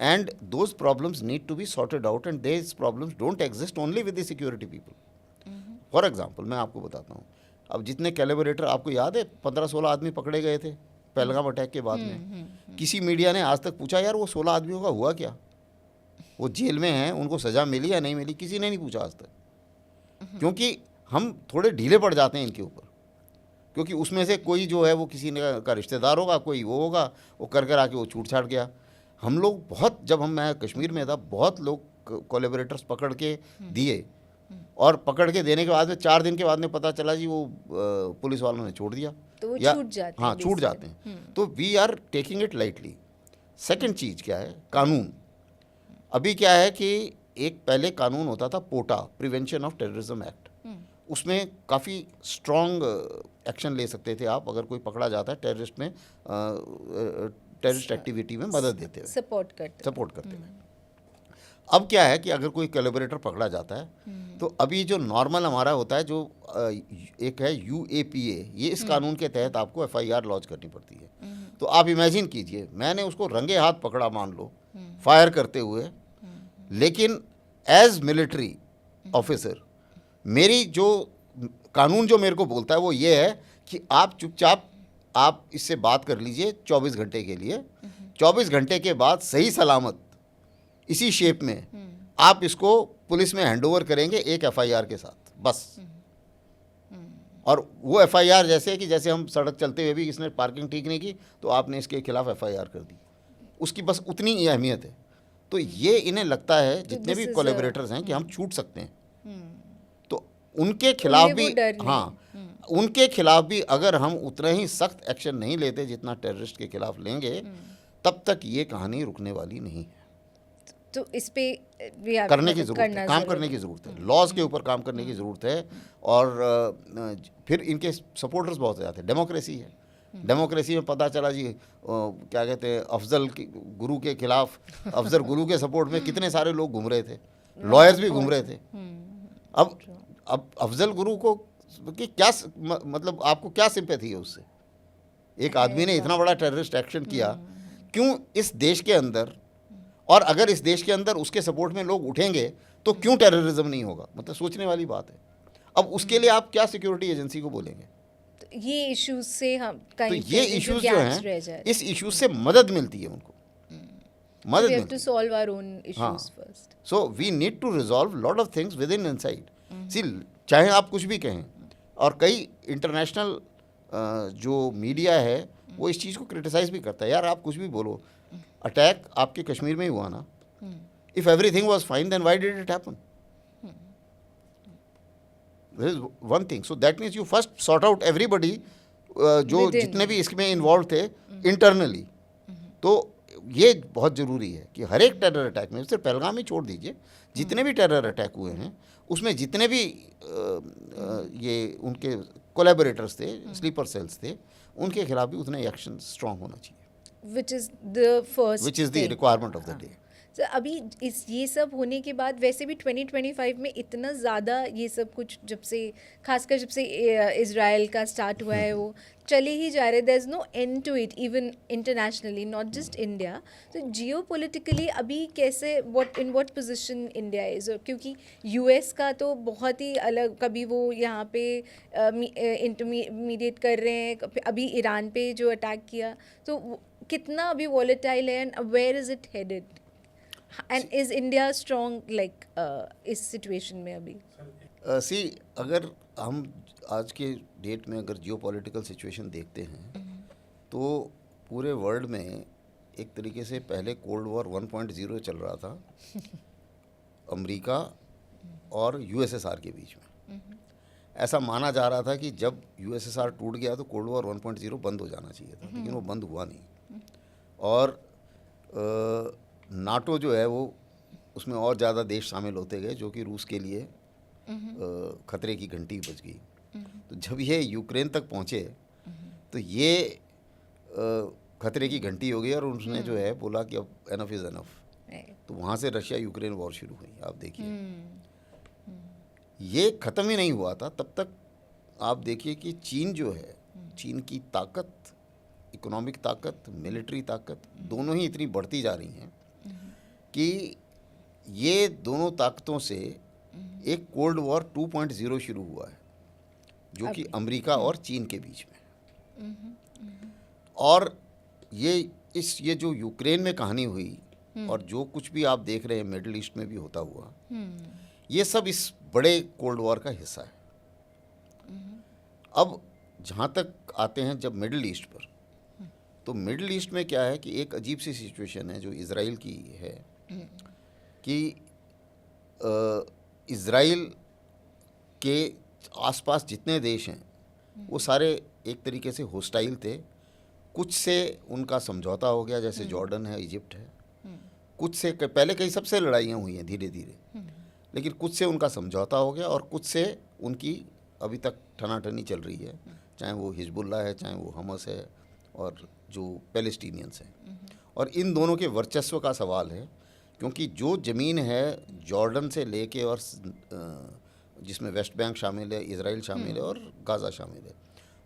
A: and those problems need to be sorted out, and these problems don't exist only with the security people. For example, मैं आपको बताता हूँ, अब जितने कैलिब्रेटर आपको याद है 15-16 आदमी पकड़े गए थे पहलगाम अटैक के बाद में, किसी मीडिया ने आज तक पूछा यार वो 16 आदमियों का हुआ क्या, वो जेल में हैं, उनको सज़ा मिली या नहीं मिली? किसी ने नहीं पूछा आज तक, क्योंकि हम थोड़े ढीले पड़ जाते हैं इनके ऊपर, क्योंकि उसमें से कोई जो है वो किसी का रिश्तेदार होगा, कोई वो होगा, वो कर आके वो छूट छाट गया। हम लोग बहुत, जब मैं कश्मीर में था, बहुत लोग कोलैबोरेटर्स पकड़ के दिए, और पकड़ के देने के बाद में 4 दिन के बाद में पता चला जी वो पुलिस वालों ने छोड़ दिया,
B: तो वो
A: या
B: छूट जाते
A: हाँ
B: हैं,
A: छूट जाते हैं। तो we are taking it lightly. Second चीज़ क्या है, कानून। अभी क्या है कि एक पहले कानून होता था पोटा, प्रिवेंशन ऑफ टेररिज्म एक्ट, उसमें काफ़ी स्ट्रॉन्ग एक्शन ले सकते थे आप अगर कोई पकड़ा जाता है टेररिस्ट में, टेररिस्ट एक्टिविटी में मदद देते हुए, सपोर्ट करते हुए। अब क्या है कि अगर कोई कोलैबोरेटर पकड़ा जाता है तो अभी जो नॉर्मल हमारा होता है, जो एक है UAPA, ये इस कानून के तहत आपको FIR लॉन्च करनी पड़ती है। तो आप इमेजिन कीजिए, मैंने उसको रंगे हाथ पकड़ा, मान लो फायर करते हुए, लेकिन एज मिलिट्री ऑफिसर मेरी जो कानून जो मेरे को बोलता है वो ये है कि आप चुपचाप आप इससे बात कर लीजिए 24 घंटे के लिए, 24 घंटे के बाद सही सलामत इसी शेप में आप इसको पुलिस में हैंडओवर करेंगे एक FIR के साथ, बस। और वो FIR जैसे कि जैसे हम सड़क चलते हुए भी इसने पार्किंग ठीक नहीं की तो आपने इसके खिलाफ FIR कर दी, उसकी बस उतनी ही अहमियत है। तो ये इन्हें लगता है जितने भी कोलैबोरेटर्स हैं कि हम छूट सकते हैं, तो उनके खिलाफ भी, हाँ, उनके खिलाफ भी अगर हम उतना ही सख्त एक्शन नहीं लेते जितना टेररिस्ट के खिलाफ लेंगे, तब तक ये कहानी रुकने वाली नहीं है।
B: तो इस पे
A: करने की ज़रूरत है, काम करने की ज़रूरत है, लॉज के ऊपर काम करने की ज़रूरत है। और फिर इनके सपोर्टर्स बहुत ज़्यादा हैं। डेमोक्रेसी है, डेमोक्रेसी में पता चला जी क्या कहते हैं, अफजल गुरु के खिलाफ, अफजल गुरु के सपोर्ट में कितने सारे लोग घूम रहे थे, लॉयर्स भी घूम रहे थे। अब अफजल गुरु को कि क्या मतलब आपको क्या सिंपैथी है उससे? एक आदमी ने इतना बड़ा टेररिस्ट एक्शन किया, क्यों इस देश के अंदर, और अगर इस देश के अंदर उसके सपोर्ट में लोग उठेंगे तो क्यों टेररिज्म नहीं होगा? मतलब सोचने वाली बात है। अब उसके लिए आप क्या सिक्योरिटी एजेंसी को बोलेंगे?
B: तो ये इश्यूज से हम
A: तो ये इश्यूज जो हैं, इस इश्यूज से मदद मिलती है उनको, मदद मिलती है।
B: Solve our own issues first.
A: So we need to resolve lot of things within inside. See, चाहे आप कुछ भी कहें, और कई इंटरनेशनल जो मीडिया है वो इस चीज़ को क्रिटिसाइज़ भी करता है, यार आप कुछ भी बोलो, अटैक आपके कश्मीर में ही हुआ ना, if everything was fine then why did it happen? This is one thing. So that means you first sort out everybody, जो जितने भी इसमें इन्वॉल्व थे इंटरनली। तो ये बहुत ज़रूरी है कि हर एक टेरर अटैक में, सिर्फ पहलगाम ही छोड़ दीजिए, जितने भी टेरर अटैक हुए हैं उसमें जितने भी ये उनके कोलैबोरेटर्स थे, स्लीपर सेल्स थे, उनके खिलाफ भी उतने एक्शन स्ट्रांग होना चाहिए।
B: which is the first
A: which is the
B: thing.
A: requirement of the day.
B: तो अभी ये सब होने के बाद वैसे भी 2025 में इतना ज़्यादा ये सब कुछ जब से खासकर जब से इज़राइल का स्टार्ट हुआ है वो चले ही जा रहे, there is no end to it even internationally, not just India. तो जियो पोलिटिकली अभी कैसे in what position India is, क्योंकि यूएस का तो बहुत ही अलग, कभी वो यहाँ पे इंटरमीडिएट कर रहे हैं, अभी ईरान पे जो अटैक किया, तो कितना अभी वॉलेटाइल है and where is it headed and is India strong like इस सिचुएशन में अभी?
A: सी अगर हम आज के डेट में अगर जियो पॉलिटिकल सिचुएशन देखते हैं तो पूरे वर्ल्ड में एक तरीके से पहले कोल्ड वॉर 1.0 चल रहा था अमेरिका और यूएसएसआर के बीच में. ऐसा माना जा रहा था कि जब यूएसएसआर टूट गया तो कोल्ड वॉर 1.0 बंद हो जाना चाहिए था, लेकिन वो बंद हुआ नहीं. और नाटो जो है वो उसमें और ज़्यादा देश शामिल होते गए, जो कि रूस के लिए खतरे की घंटी बज गई. तो जब ये यूक्रेन तक पहुँचे तो ये खतरे की घंटी हो गई और उसने जो है बोला कि अब एनफ इज़ एनफ. तो वहाँ से रशिया यूक्रेन वॉर शुरू हुई. आप देखिए ये ख़त्म ही नहीं हुआ था तब तक. आप देखिए कि चीन जो है, चीन की ताकत, इकोनॉमिक ताकत, मिलिट्री ताकत दोनों ही इतनी बढ़ती जा रही हैं कि ये दोनों ताकतों से एक कोल्ड वॉर 2.0 शुरू हुआ है, जो कि अमेरिका और चीन के बीच में. और ये जो यूक्रेन में कहानी हुई और जो कुछ भी आप देख रहे हैं मिडिल ईस्ट में भी होता हुआ, ये सब इस बड़े कोल्ड वॉर का हिस्सा है. अब जहाँ तक आते हैं जब मिडिल ईस्ट पर, तो मिडिल ईस्ट में क्या है कि एक अजीब सी सिचुएशन है जो इज़राइल की है कि इज़राइल के आसपास जितने देश हैं वो सारे एक तरीके से होस्टाइल थे. कुछ से उनका समझौता हो गया, जैसे जॉर्डन है, इजिप्ट है. कुछ से पहले कई सबसे लड़ाइयाँ हुई हैं धीरे धीरे, लेकिन कुछ से उनका समझौता हो गया और कुछ से उनकी अभी तक ठनाठनी चल रही है, चाहे वो हिजबुल्ला है, चाहे वो हमस है और जो पैलेस्टीनियंस हैं. और इन दोनों के वर्चस्व का सवाल है, क्योंकि जो ज़मीन है जॉर्डन से लेके और जिसमें वेस्ट बैंक शामिल है, इज़राइल शामिल है और गाज़ा शामिल है,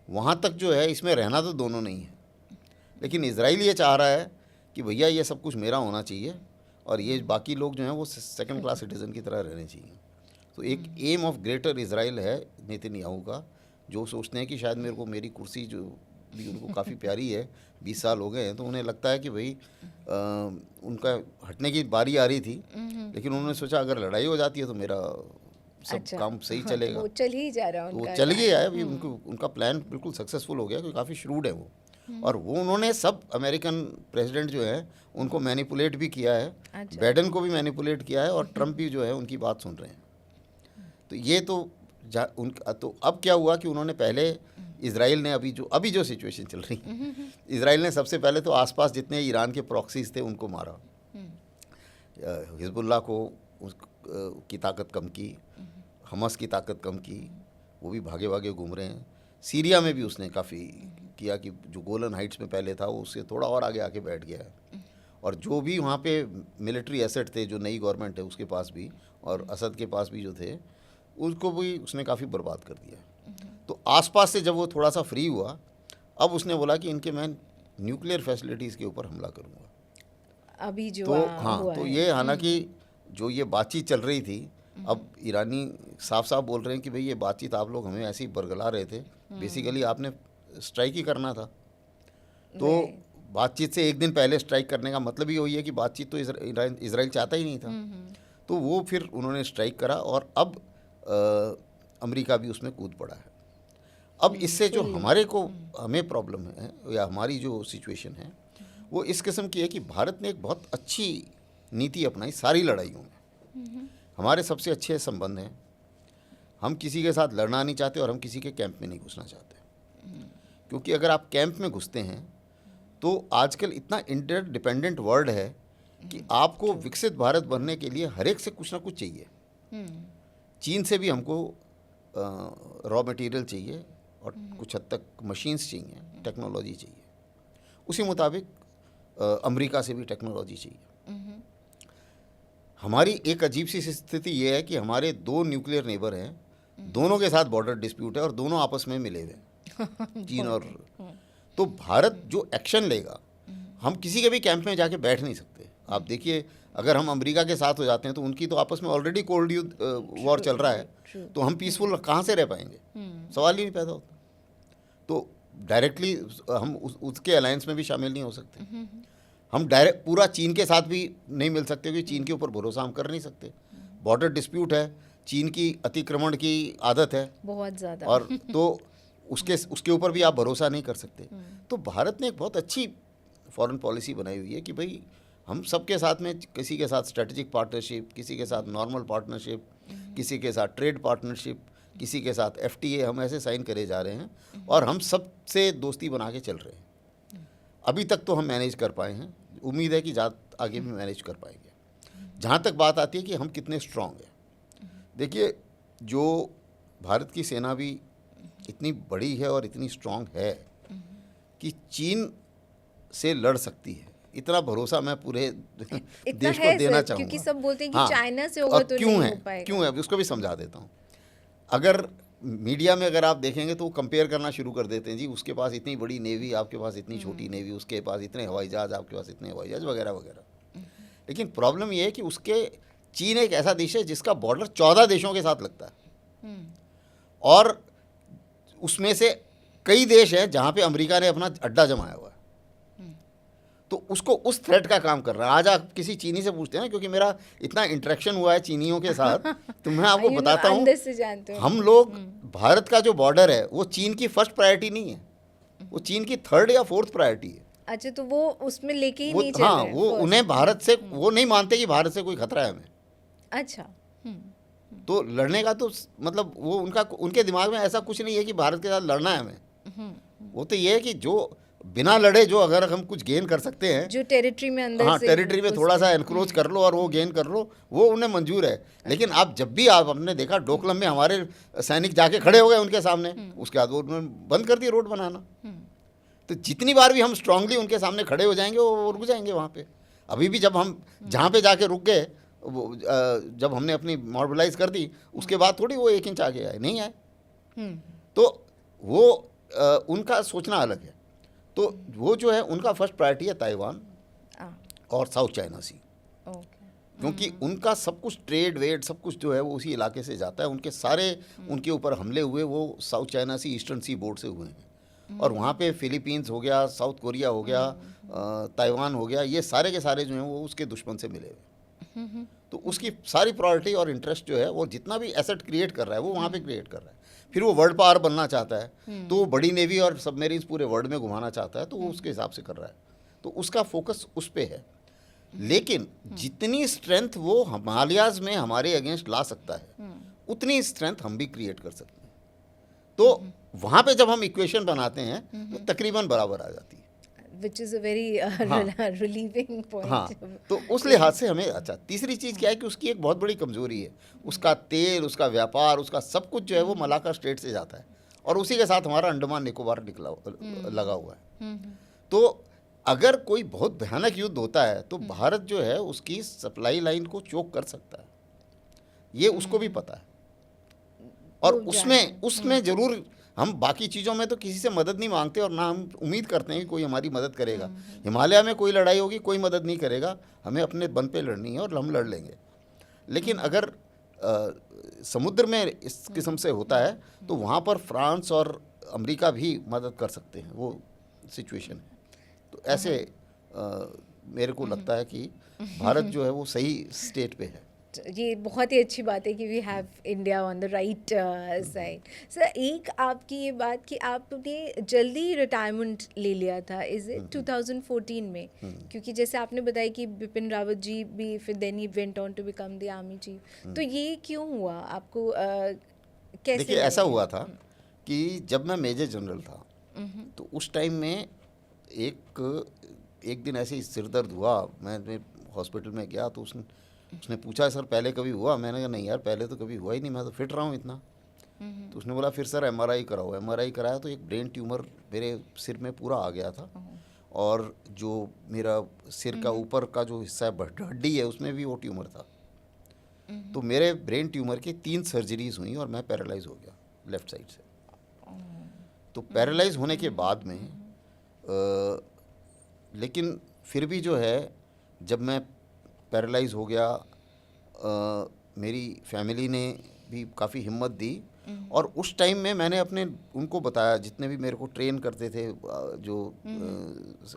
A: वहाँ तक जो है इसमें रहना तो दोनों नहीं है. लेकिन इज़राइल ये चाह रहा है कि भैया ये सब कुछ मेरा होना चाहिए और ये बाकी लोग जो हैं वो सेकंड क्लास सिटीज़न की तरह रहने चाहिए. तो एक एम ऑफ ग्रेटर इज़राइल है नेतन्याहू का, जो सोचते हैं कि शायद मेरे को मेरी कुर्सी जो भी उनको काफ़ी प्यारी है, 20 साल हो गए हैं, तो उन्हें लगता है कि भाई उनका हटने की बारी आ रही थी, लेकिन उन्होंने सोचा अगर लड़ाई हो जाती है तो मेरा सब काम सही चलेगा.
B: वो चल ही जा रहा
A: तो वो चल गया है अभी. उनका प्लान बिल्कुल सक्सेसफुल हो गया, क्योंकि काफ़ी श्रूड है वो. और वो उन्होंने सब अमेरिकन प्रेसिडेंट जो है उनको मैनिपुलेट भी किया है. बाइडेन को भी मैनिपुलेट किया है और ट्रम्प भी जो है उनकी बात सुन रहे हैं. तो ये तो उनका तो अब क्या हुआ कि उन्होंने पहले इज़राइल ने अभी जो सिचुएशन चल रही है, इज़राइल ने सबसे पहले तो आसपास जितने ईरान के प्रॉक्सीज थे उनको मारा, हिजबुल्ला को की ताकत कम की, हमस की ताकत कम की, वो भी भागे भागे घूम रहे हैं. सीरिया में भी उसने काफ़ी किया कि जो गोलन हाइट्स में पहले था वो उससे थोड़ा और आगे आके बैठ गया है. और जो भी वहाँ पे मिलिट्री एसेट थे जो नई गवर्नमेंट है उसके पास भी और असद के पास भी जो थे, उसको भी उसने काफ़ी बर्बाद कर दिया. तो आसपास से जब वो थोड़ा सा फ्री हुआ, अब उसने बोला कि इनके मैं न्यूक्लियर फैसिलिटीज़ के ऊपर हमला करूँगा.
B: अभी जो
A: तो हाँ, तो ये हालांकि जो ये बातचीत चल रही थी, अब ईरानी साफ साफ बोल रहे हैं कि भाई ये बातचीत आप लोग हमें ऐसे ही बरगला रहे थे, बेसिकली आपने स्ट्राइक ही करना था. तो बातचीत से एक दिन पहले स्ट्राइक करने का मतलब ही वही है कि बातचीत तो इजराइल चाहता ही नहीं था. तो वो फिर उन्होंने स्ट्राइक करा और अब अमेरिका भी उसमें कूद पड़ा है. अब इससे जो हमें प्रॉब्लम है या हमारी जो सिचुएशन है वो इस किस्म की है कि भारत ने एक बहुत अच्छी नीति अपनाई सारी लड़ाइयों में. हमारे सबसे अच्छे संबंध हैं, हम किसी के साथ लड़ना नहीं चाहते और हम किसी के कैंप में नहीं घुसना चाहते. क्योंकि अगर आप कैंप में घुसते हैं तो आजकल इतना इंटरडिपेंडेंट वर्ल्ड है कि आपको विकसित भारत बनने के लिए हर एक से कुछ ना कुछ चाहिए. चीन से भी हमको रॉ मटेरियल चाहिए और कुछ हद तक मशीन्स चाहिए, टेक्नोलॉजी चाहिए. उसी मुताबिक अमेरिका से भी टेक्नोलॉजी चाहिए। हमारी एक अजीब सी स्थिति ये है कि हमारे 2 न्यूक्लियर नेबर हैं, दोनों के साथ बॉर्डर डिस्प्यूट है और दोनों आपस में मिले हुए हैं, चीन और। तो भारत जो एक्शन लेगा, हम किसी के भी कैंप में जाके बैठ नहीं सकते। आप देखिए, अगर हम अमेरिका के साथ हो जाते हैं तो उनकी तो आपस में ऑलरेडी कोल्ड वॉर चल रहा है, तो हम पीसफुल कहाँ से रह पाएंगे, सवाल ही नहीं पैदा होता। तो डायरेक्टली हम उसके अलायंस में भी शामिल नहीं हो सकते। हम डायरेक्ट पूरा चीन के साथ भी नहीं मिल सकते, क्योंकि चीन के ऊपर भरोसा हम कर नहीं सकते। बॉर्डर डिस्प्यूट है, चीन की अतिक्रमण की आदत है
B: बहुत ज़्यादा,
A: और तो उसके ऊपर भी आप भरोसा नहीं कर सकते। तो भारत ने एक बहुत अच्छी फॉरेन पॉलिसी बनाई हुई है कि भाई हम सबके साथ में, किसी के साथ स्ट्रेटेजिक पार्टनरशिप, किसी के साथ नॉर्मल पार्टनरशिप, किसी के साथ ट्रेड पार्टनरशिप, किसी के साथ FTA, हम ऐसे साइन करे जा रहे हैं और हम सबसे दोस्ती बना के चल रहे हैं। अभी तक तो हम मैनेज कर पाए हैं, उम्मीद है कि आगे भी मैनेज कर पाएंगे। जहाँ तक बात आती है कि हम कितने स्ट्रांग हैं, देखिए जो भारत की सेना भी इतनी बड़ी है और इतनी स्ट्रांग है कि चीन से लड़ सकती है, इतना भरोसा मैं पूरे देश को देना चाहूँगा।
B: क्योंकि सब बोलते हैं कि
A: हाँ,
B: चाइना से होगा तो नहीं हो पाएगा।
A: क्यों है उसको भी समझा देता हूँ। अगर मीडिया में अगर आप देखेंगे तो वो कंपेयर करना शुरू कर देते हैं, जी उसके पास इतनी बड़ी नेवी, आपके पास इतनी छोटी नेवी, उसके पास इतने हवाई जहाज, आपके पास इतने हवाई जहाज, वगैरह वगैरह। लेकिन प्रॉब्लम ये है कि चीन एक ऐसा देश है जिसका बॉर्डर 14 देशों के साथ लगता है और उसमें से कई देश हैं जहाँ पे अमेरिका ने अपना अड्डा जमाया हुआ है। तो उसको उस थ्रेट का काम कर रहा है। आज आप किसी चीनी से पूछते हैं ना, क्योंकि मेरा इतना इंटरेक्शन हुआ है चीनियों के साथ, तो मैं आपको बताता हूँ, हम लोग भारत का जो बॉर्डर है वो चीन की फर्स्ट प्रायोरिटी नहीं है, वो चीन की 3rd या 4th प्रायोरिटी है।
B: अच्छा, तो वो उसमें लेके ही नहीं चल
A: हाँ,
B: रहे हैं
A: वो उन्हें भारत से, वो नहीं मानते कि भारत से कोई खतरा है हमें।
B: अच्छा,
A: तो लड़ने का तो मतलब वो उनके दिमाग में ऐसा कुछ नहीं है कि भारत के साथ लड़ना है हमें। वो तो ये है कि जो बिना लड़े, जो अगर हम कुछ गेन कर सकते हैं,
B: जो टेरिटरी में अंदर
A: हाँ,
B: से
A: टेरिटरी में थोड़ा सा एनक्रोच कर लो और वो गेन कर लो, वो उन्हें मंजूर है। लेकिन आप जब भी हमने देखा डोकलम में हमारे सैनिक जाके खड़े हो गए उनके सामने, उसके बाद उन्होंने बंद कर दी रोड बनाना। तो जितनी बार भी हम स्ट्रांगली उनके सामने खड़े हो जाएंगे वो रुक जाएंगे वहाँ पे। अभी भी जब हम जहाँ पे जाके रुक गए, जब हमने अपनी मॉबिलाइज कर दी, उसके बाद थोड़ी वो 1 इंच आगे आए, नहीं आए। तो वो उनका सोचना अलग है। तो वो जो है उनका फर्स्ट प्रायोरिटी है ताइवान और साउथ चाइना सी, क्योंकि उनका सब कुछ ट्रेड वेड सब कुछ जो है वो उसी इलाके से जाता है। उनके सारे उनके ऊपर हमले हुए वो साउथ चाइना सी, ईस्टर्न सी बोर्ड से हुए हैं। और वहाँ पे फिलीपींस हो गया, साउथ कोरिया हो गया, ताइवान हो गया, ये सारे के सारे जो हैं वो उसके दुश्मन से मिले हुए। तो उसकी सारी प्रायोरिटी और इंटरेस्ट जो है वो जितना भी एसेट क्रिएट कर रहा है वो वहाँ पे क्रिएट कर रहा है। फिर वो वर्ल्ड पावर बनना चाहता है, तो वो बड़ी नेवी और सबमरीन्स पूरे वर्ल्ड में घुमाना चाहता है, तो वो उसके हिसाब से कर रहा है। तो उसका फोकस उस पे है। लेकिन जितनी स्ट्रेंथ वो हिमालयाज में हमारे अगेंस्ट ला सकता है, उतनी स्ट्रेंथ हम भी क्रिएट कर सकते हैं। तो वहाँ पे जब हम इक्वेशन बनाते हैं तो तकरीबन बराबर आ जाती है,
B: which is a very relieving point.
A: हाँ, तो उस लिहाज से हमें अच्छा। तीसरी चीज़ क्या है कि उसकी एक बहुत बड़ी कमज़ोरी है, उसका तेल, उसका व्यापार, उसका सब कुछ जो है वो मलाका स्टेट से जाता है और उसी के साथ हमारा अंडमान निकोबार लगा हुआ है। तो अगर कोई बहुत भयानक युद्ध होता है तो भारत जो है उसकी सप्लाई लाइन को चोक कर सकता है, ये उसको भी पता है। और उसमें ज़रूर हम बाकी चीज़ों में तो किसी से मदद नहीं मांगते और ना हम उम्मीद करते हैं कि कोई हमारी मदद करेगा। हिमालय में कोई लड़ाई होगी, कोई मदद नहीं करेगा, हमें अपने बल पे लड़नी है और हम लड़ लेंगे। लेकिन अगर समुद्र में इस किस्म से होता है तो वहाँ पर फ्रांस और अमेरिका भी मदद कर सकते हैं, वो सिचुएशन है। तो ऐसे मेरे को लगता है कि भारत जो है वो सही स्टेट पे है।
B: ये बहुत ही अच्छी बात है कि we have India on the right side. Sir, एक आपकी ये बात कि आपने जल्दी रिटायरमेंट ले लिया था, इज इट 2014 में? क्योंकि जैसे आपने बताया कि बिपिन रावत जी भी फिर then he went on to become the army chief, तो ये क्यों हुआ आपको? कैसे?
A: देखिए, ऐसा हुआ था कि जब मैं मेजर जनरल था तो उस टाइम में एक दिन ऐसे ही सिर दर्द हुआ, मैं हॉस्पिटल में गया तो उसने पूछा, सर पहले कभी हुआ? मैंने कहा नहीं यार, पहले तो कभी हुआ ही नहीं, मैं तो फिट रहा हूँ इतना। तो उसने बोला फिर सर MRI कराओ। MRI कराया तो एक ब्रेन ट्यूमर मेरे सिर में पूरा आ गया था और जो मेरा सिर का ऊपर का जो हिस्सा है हड्डी है उसमें भी वो ट्यूमर था। तो मेरे ब्रेन ट्यूमर की 3 सर्जरीज हुई और मैं पैरालाइज हो गया लेफ़्ट साइड से। तो पैरालाइज होने के बाद में लेकिन फिर भी जो है जब मैं पैरालाइज हो गया मेरी फैमिली ने भी काफ़ी हिम्मत दी और उस टाइम में मैंने अपने उनको बताया, जितने भी मेरे को ट्रेन करते थे जो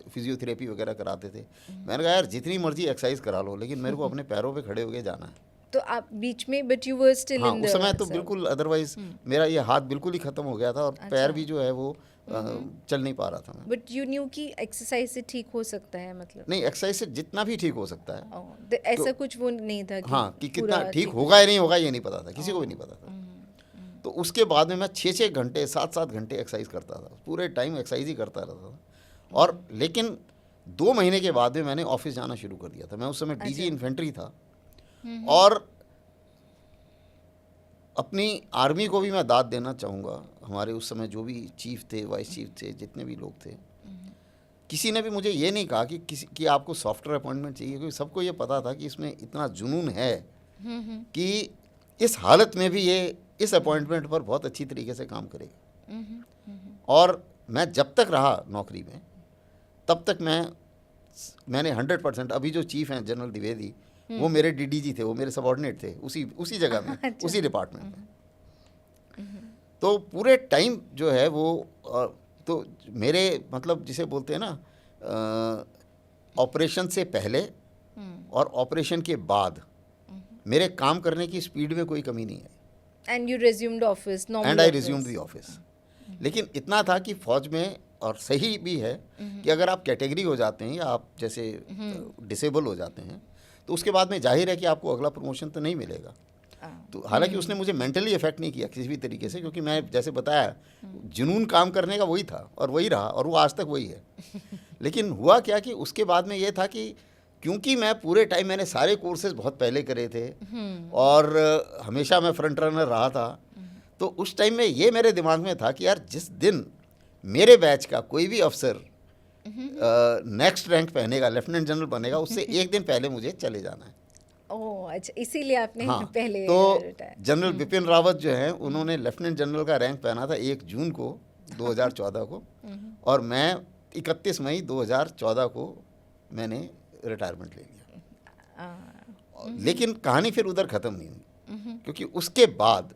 A: फिजियोथेरेपी वगैरह कराते थे, मैंने कहा यार जितनी मर्जी एक्सरसाइज करा लो लेकिन मेरे को अपने पैरों पे खड़े होके जाना है।
B: तो आप बीच में बट यू वर स्टिल
A: हाँ,
B: इन
A: उस समय तो बिल्कुल अदरवाइज मेरा ये हाथ बिल्कुल ही ख़त्म हो गया था और पैर भी जो है वो चल नहीं पा रहा था मैं।
B: बट यू न्यू कि एक्सरसाइज से ठीक हो सकता है, मतलब
A: नहीं, एक्सरसाइज से जितना भी ठीक हो सकता है।
B: ऐसा कुछ वो नहीं था कि
A: हाँ, कि कितना
B: पूरा
A: ठीक होगा या नहीं होगा ये नहीं पता था, किसी को भी नहीं पता था। तो उसके बाद में मैं 6-6 घंटे 7-7 घंटे एक्सरसाइज करता था, पूरे टाइम एक्सरसाइज ही करता रहता था। और लेकिन 2 महीने के बाद में मैंने ऑफिस जाना शुरू कर दिया था। मैं उस समय डीजी इन्फेंट्री था और अपनी आर्मी को भी मैं दाद देना चाहूँगा। हमारे उस समय जो भी चीफ थे, वाइस चीफ थे, जितने भी लोग थे, किसी ने भी मुझे ये नहीं कहा कि आपको सॉफ्टवेयर अपॉइंटमेंट चाहिए, क्योंकि सबको ये पता था कि इसमें इतना जुनून है कि इस हालत में भी ये इस अपॉइंटमेंट पर बहुत अच्छी तरीके से काम करेगा। और मैं जब तक रहा नौकरी में तब तक मैंने 100%, अभी जो चीफ हैं जनरल द्विवेदी, वो मेरे डीडीजी थे, वो मेरे सबॉर्डिनेट थे उसी जगह में,
B: अच्छा।
A: उसी डिपार्टमेंट में। तो पूरे टाइम जो है वो तो मेरे मतलब जिसे बोलते हैं ना ऑपरेशन से पहले और ऑपरेशन के बाद मेरे काम करने की स्पीड में कोई कमी नहीं आई।
B: And you resumed office normal
A: and I resumed the office. लेकिन इतना था कि फौज में, और सही भी है कि अगर आप कैटेगरी हो जाते हैं या आप जैसे डिसेबल हो जाते हैं तो उसके बाद में जाहिर है कि आपको अगला प्रमोशन तो नहीं मिलेगा। तो हालांकि उसने मुझे मेंटली इफेक्ट नहीं किया किसी भी तरीके से, क्योंकि मैं जैसे बताया जुनून काम करने का वही था और वही रहा और वो आज तक वही है। लेकिन हुआ क्या कि उसके बाद में ये था कि क्योंकि मैं पूरे टाइम मैंने सारे कोर्सेज बहुत पहले करे थे और हमेशा मैं फ्रंट रनर रहा था, तो उस टाइम में ये मेरे दिमाग में था कि यार जिस दिन मेरे बैच का कोई भी अफसर नेक्स्ट रैंक पहनेगा, लेफ्टिनेंट जनरल बनेगा, उससे एक दिन पहले मुझे चले जाना है।
B: ओह अच्छा, इसीलिए आपने पहले
A: तो जनरल बिपिन रावत जो हैं उन्होंने लेफ्टिनेंट जनरल का रैंक पहना था 1 जून को 2014 को और मैं 31 मई 2014 को मैंने रिटायरमेंट ले लिया। लेकिन कहानी फिर उधर ख़त्म नहीं हुई, क्योंकि उसके बाद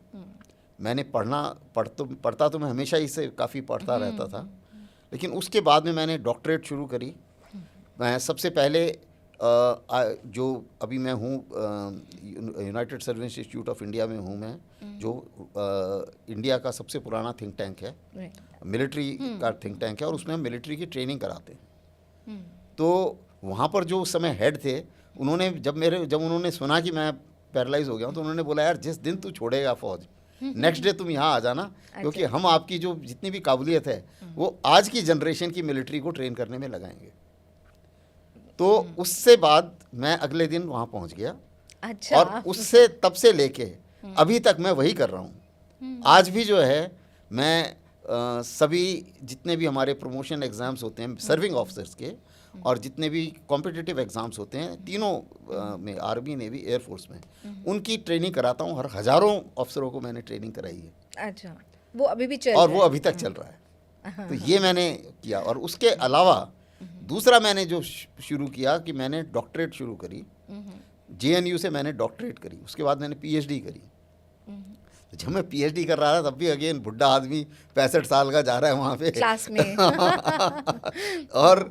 A: मैंने पढ़ता तो मैं हमेशा इससे काफ़ी पढ़ता रहता था, लेकिन उसके बाद में मैंने डॉक्टरेट शुरू करी। मैं सबसे पहले जो अभी मैं हूँ United service institute of India में हूँ मैं, जो इंडिया का सबसे पुराना थिंक टैंक है, मिलिट्री का थिंक टैंक है, और उसमें हम मिलिट्री की ट्रेनिंग कराते हैं। तो वहाँ पर जो उस समय हेड थे, उन्होंने जब उन्होंने सुना कि मैं पैरालाइज हो गया हूँ, तो उन्होंने बोला यार जिस दिन तू छोड़ेगा फौज, नेक्स्ट डे तुम यहाँ आ जाना, क्योंकि हम आपकी जो जितनी भी काबिलियत है वो आज की जनरेशन की मिलिट्री को ट्रेन करने में लगाएंगे। तो उससे बाद मैं अगले दिन वहाँ पहुँच गया।
B: अच्छा।
A: और उससे तब से लेके अभी तक मैं वही कर रहा हूँ। आज भी जो है मैं सभी जितने भी हमारे प्रमोशन एग्ज़ाम्स होते हैं सर्विंग ऑफिसर्स के, और जितने भी कॉम्पिटिटिव एग्ज़ाम्स होते हैं तीनों में, आर्मी, नेवी, एयरफोर्स में, उनकी ट्रेनिंग कराता हूँ। हज़ारों अफसरों को मैंने ट्रेनिंग कराई है।
B: अच्छा, वो अभी भी चल
A: और
B: रहा
A: वो अभी तक चल रहा है। तो ये मैंने किया। और उसके अलावा दूसरा मैंने जो शुरू किया कि मैंने डॉक्टरेट शुरू करी। JNU से मैंने डॉक्टरेट करी, उसके बाद मैंने PhD करी। जब मैं PhD कर रहा था तब भी अगेन बुढ़ा आदमी 65 साल का जा रहा है वहाँ पे
B: क्लास में
A: और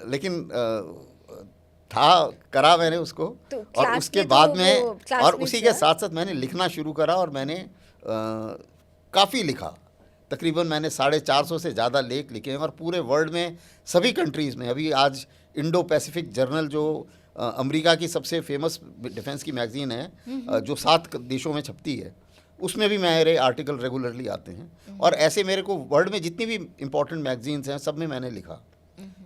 A: लेकिन करा मैंने उसको।
B: तो
A: और उसके बाद में और उसी के साथ साथ मैंने लिखना शुरू करा और मैंने काफ़ी लिखा। तकरीबन मैंने 450 से ज़्यादा लेख लिखे हैं और पूरे वर्ल्ड में सभी कंट्रीज़ में। अभी आज इंडो पैसिफिक जर्नल जो अमेरिका की सबसे फेमस डिफेंस की मैगज़ीन है, जो 7 देशों में छपती है, उसमें भी मेरे आर्टिकल रेगुलरली आते हैं। और ऐसे मेरे को वर्ल्ड में जितनी भी इम्पोर्टेंट मैगज़ीन्स हैं सब में मैंने लिखा।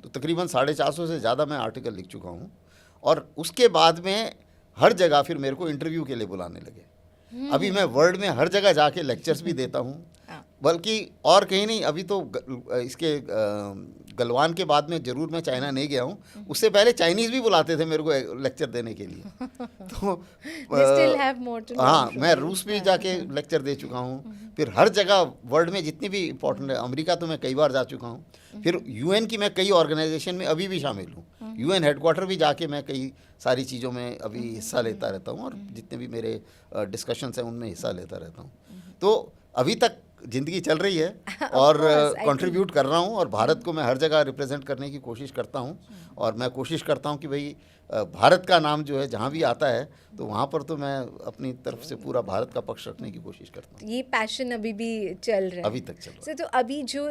A: तो तकरीबन 450 से ज़्यादा मैं आर्टिकल लिख चुका हूँ। और उसके बाद में हर जगह फिर मेरे को इंटरव्यू के लिए बुलाने लगे। अभी मैं वर्ल्ड में हर जगह जाके लेक्चर्स भी देता हूँ।
B: हाँ।
A: बल्कि और कहीं नहीं, अभी तो इसके गलवान के बाद में जरूर मैं चाइना नहीं गया हूँ, उससे पहले चाइनीज़ भी बुलाते थे मेरे को लेक्चर देने के लिए। तो
B: They still have more to learn
A: हाँ,
B: from
A: मैं
B: you.
A: रूस भी जाके लेक्चर दे चुका हूँ, फिर हर जगह वर्ल्ड में जितनी भी इम्पोर्टेंट है, अमेरिका तो मैं कई बार जा चुका हूँ, फिर यूएन की मैं कई ऑर्गेनाइजेशन में अभी भी शामिल हूँ, यूएन हेडक्वार्टर भी जाके मैं कई सारी चीज़ों में अभी हिस्सा लेता रहता हूँ, और जितने भी मेरे डिस्कशंस हैं उनमें हिस्सा लेता रहता हूँ। तो अभी तक ज़िंदगी चल रही है और
B: course, I
A: कंट्रीब्यूट कर रहा हूँ, और भारत को मैं हर जगह रिप्रेजेंट करने की कोशिश करता हूँ, और मैं कोशिश करता हूँ कि भाई भारत का नाम जो है जहाँ भी आता है तो वहाँ पर तो मैं अपनी तरफ से पूरा भारत का पक्ष रखने की कोशिश करता हूँ।
B: ये पैशन अभी भी चल रहा है,
A: अभी तक चल रहा है।
B: तो अभी जो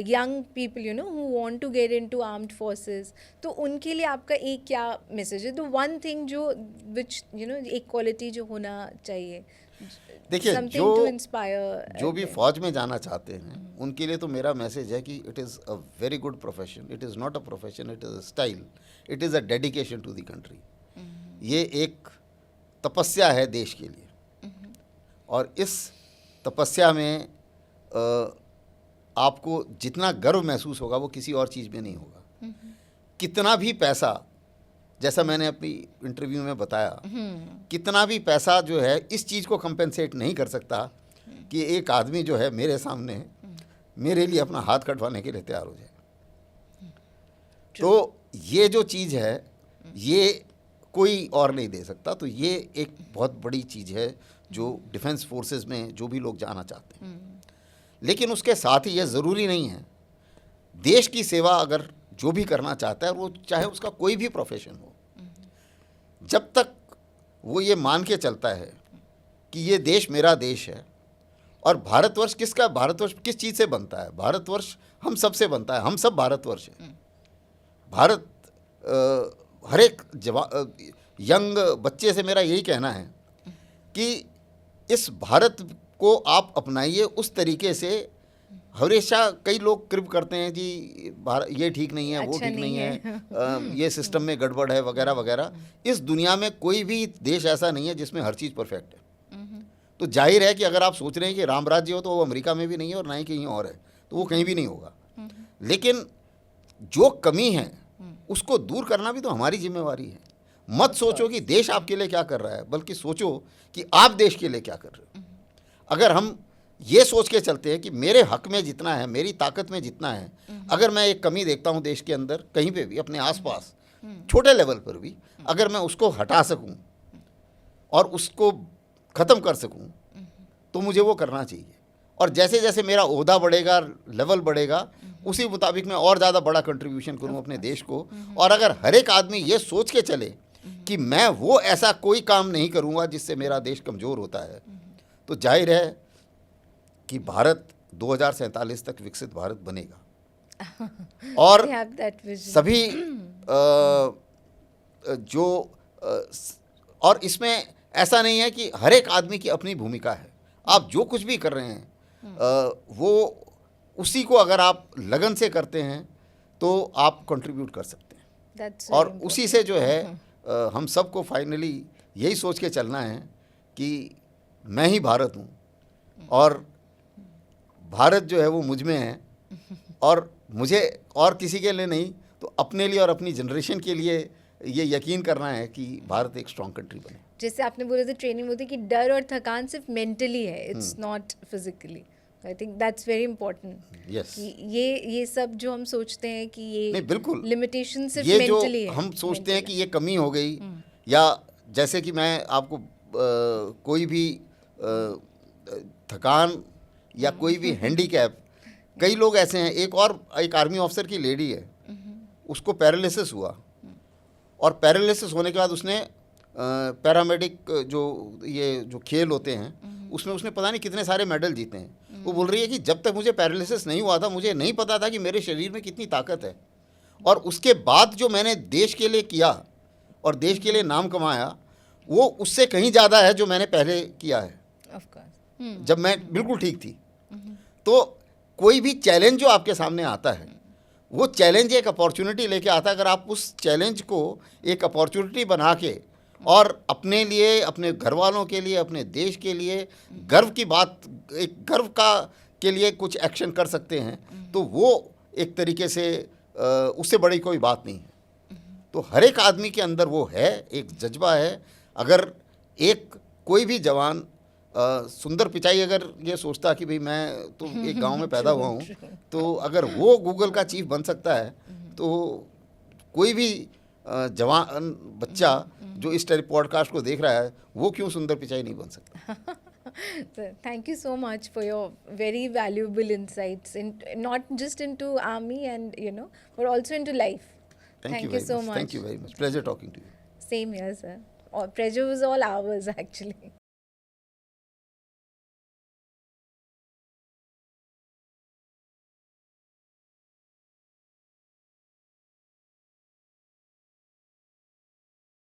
B: young people you know who want to get into armed forces, तो उनके लिए आपका एक क्या मैसेज है, द वन थिंग जो विच यू नो एक क्वालिटी जो होना चाहिए,
A: देखिए,
B: समथिंग टू इंस्पायर
A: जो भी फौज में जाना चाहते हैं उनके लिए तो मेरा मैसेज है कि it is a very good profession, it is not a profession, it is a style, it is a dedication to the country. ये एक तपस्या है देश के लिए, और इस तपस्या में आपको जितना गर्व महसूस होगा वो किसी और चीज़ में नहीं होगा। कितना भी पैसा, जैसा मैंने अपनी इंटरव्यू में बताया, कितना भी पैसा जो है इस चीज़ को कंपेंसेट नहीं कर सकता कि एक आदमी जो है मेरे सामने मेरे लिए अपना हाथ कटवाने के लिए तैयार हो जाए। तो ये जो चीज़ है ये कोई और नहीं दे सकता। तो ये एक बहुत बड़ी चीज़ है जो डिफेंस फोर्सेस में जो भी लोग जाना चाहते हैं। लेकिन उसके साथ ही ये ज़रूरी नहीं है, देश की सेवा अगर जो भी करना चाहता है वो चाहे उसका कोई भी प्रोफेशन हो, जब तक वो ये मान के चलता है कि ये देश मेरा देश है, और भारतवर्ष किसका, भारतवर्ष किस चीज़ से बनता है, भारतवर्ष हम सब से बनता है, हम सब भारतवर्ष हैं। भारत हर एक यंग बच्चे से मेरा यही कहना है कि इस भारत को आप अपनाइए उस तरीके से। हमेशा कई लोग क्रिप करते हैं जी ये ठीक नहीं है, वो
B: अच्छा
A: ठीक नहीं
B: नहीं
A: है, ये सिस्टम में गड़बड़ है वगैरह वगैरह। इस दुनिया में कोई भी देश ऐसा नहीं है जिसमें हर चीज़ परफेक्ट है। तो जाहिर है कि अगर आप सोच रहे हैं कि राम राज्य हो तो वो अमेरिका में भी नहीं है और ना ही कहीं और है, तो वो कहीं भी नहीं होगा। लेकिन जो कमी है उसको दूर करना भी तो हमारी जिम्मेवारी है। मत सोचो कि देश आपके लिए क्या कर रहा है, बल्कि सोचो कि आप देश के लिए क्या कर रहे हो। अगर हम ये सोच के चलते हैं कि मेरे हक में जितना है, मेरी ताकत में जितना है, अगर मैं एक कमी देखता हूँ देश के अंदर कहीं पे भी, अपने आसपास छोटे लेवल पर भी, अगर मैं उसको हटा सकूँ और उसको ख़त्म कर सकूँ तो मुझे वो करना चाहिए। और जैसे जैसे मेरा ओहदा बढ़ेगा, लेवल बढ़ेगा, उसी मुताबिक मैं और ज़्यादा बड़ा कंट्रीब्यूशन करूँ अपने देश को। और अगर हर एक आदमी ये सोच के चले कि मैं वो ऐसा कोई काम नहीं करूँगा जिससे मेरा देश कमज़ोर होता है, तो जाहिर है कि भारत 2047 तक विकसित भारत बनेगा। और सभी और इसमें ऐसा नहीं है कि हर एक आदमी की अपनी भूमिका है। आप जो कुछ भी कर रहे हैं वो उसी को अगर आप लगन से करते हैं तो आप कंट्रीब्यूट कर सकते हैं। और उसी से जो है हम सबको फाइनली यही सोच के चलना है कि मैं ही भारत हूँ और भारत जो है वो मुझ में है, और मुझे और किसी के लिए नहीं तो अपने लिए और अपनी जनरेशन के लिए ये यकीन करना है कि भारत एक स्ट्रॉन्ग कंट्री बने।
B: जैसे आपने बोला था ट्रेनिंग होती है कि डर और थकान सिर्फ मेंटली है, it's not physically. I think that's very important.
A: Yes,
B: ये सब जो हम सोचते हैं कि ये
A: नहीं, बिल्कुल
B: लिमिटेशन सिर्फ
A: ये
B: मेंटली
A: जो
B: है,
A: हम सोचते हैं कि ये कमी हो गई, या जैसे कि मैं आपको कोई भी थकान या कोई भी हैंडीकैप, कई लोग ऐसे हैं। एक आर्मी ऑफिसर की लेडी है, उसको पैरालिसिस हुआ, और पैरालिसिस होने के बाद उसने पैरामेडिक जो खेल होते हैं उसमें उसने पता नहीं कितने सारे मेडल जीते हैं। वो बोल रही है कि जब तक मुझे पैरालिसिस नहीं हुआ था मुझे नहीं पता था कि मेरे शरीर में कितनी ताकत है, और उसके बाद जो मैंने देश के लिए किया और देश के लिए नाम कमाया वो उससे कहीं ज़्यादा है जो मैंने पहले किया है,
B: ऑफ कोर्स,
A: जब मैं बिल्कुल ठीक थी। तो कोई भी चैलेंज जो आपके सामने आता है वो चैलेंज एक अपॉर्चुनिटी लेके आता है। अगर आप उस चैलेंज को एक अपॉर्चुनिटी बना के और अपने लिए, अपने घर वालों के लिए, अपने देश के लिए गर्व की बात, एक गर्व का के लिए कुछ एक्शन कर सकते हैं, तो वो एक तरीके से उससे बड़ी कोई बात नहीं है। तो हर एक आदमी के अंदर वो है, एक जज्बा है। अगर एक कोई भी जवान सुंदर पिचाई अगर ये सोचता कि भाई मैं तो एक गांव में पैदा हुआ हूँ, तो अगर वो गूगल का चीफ बन सकता है, तो कोई भी जवान बच्चा जो इस पॉडकास्ट को देख रहा है, वो क्यों सुंदर पिचाई नहीं बन सकता।
B: So, thank you so much for your very valuable insights, in not just into army and but also into life.
A: Thank you
B: you
A: very
B: so
A: much.
B: much.
A: Thank you very much. Pleasure talking to you.
B: Same here, sir. Pleasure was all ours, actually.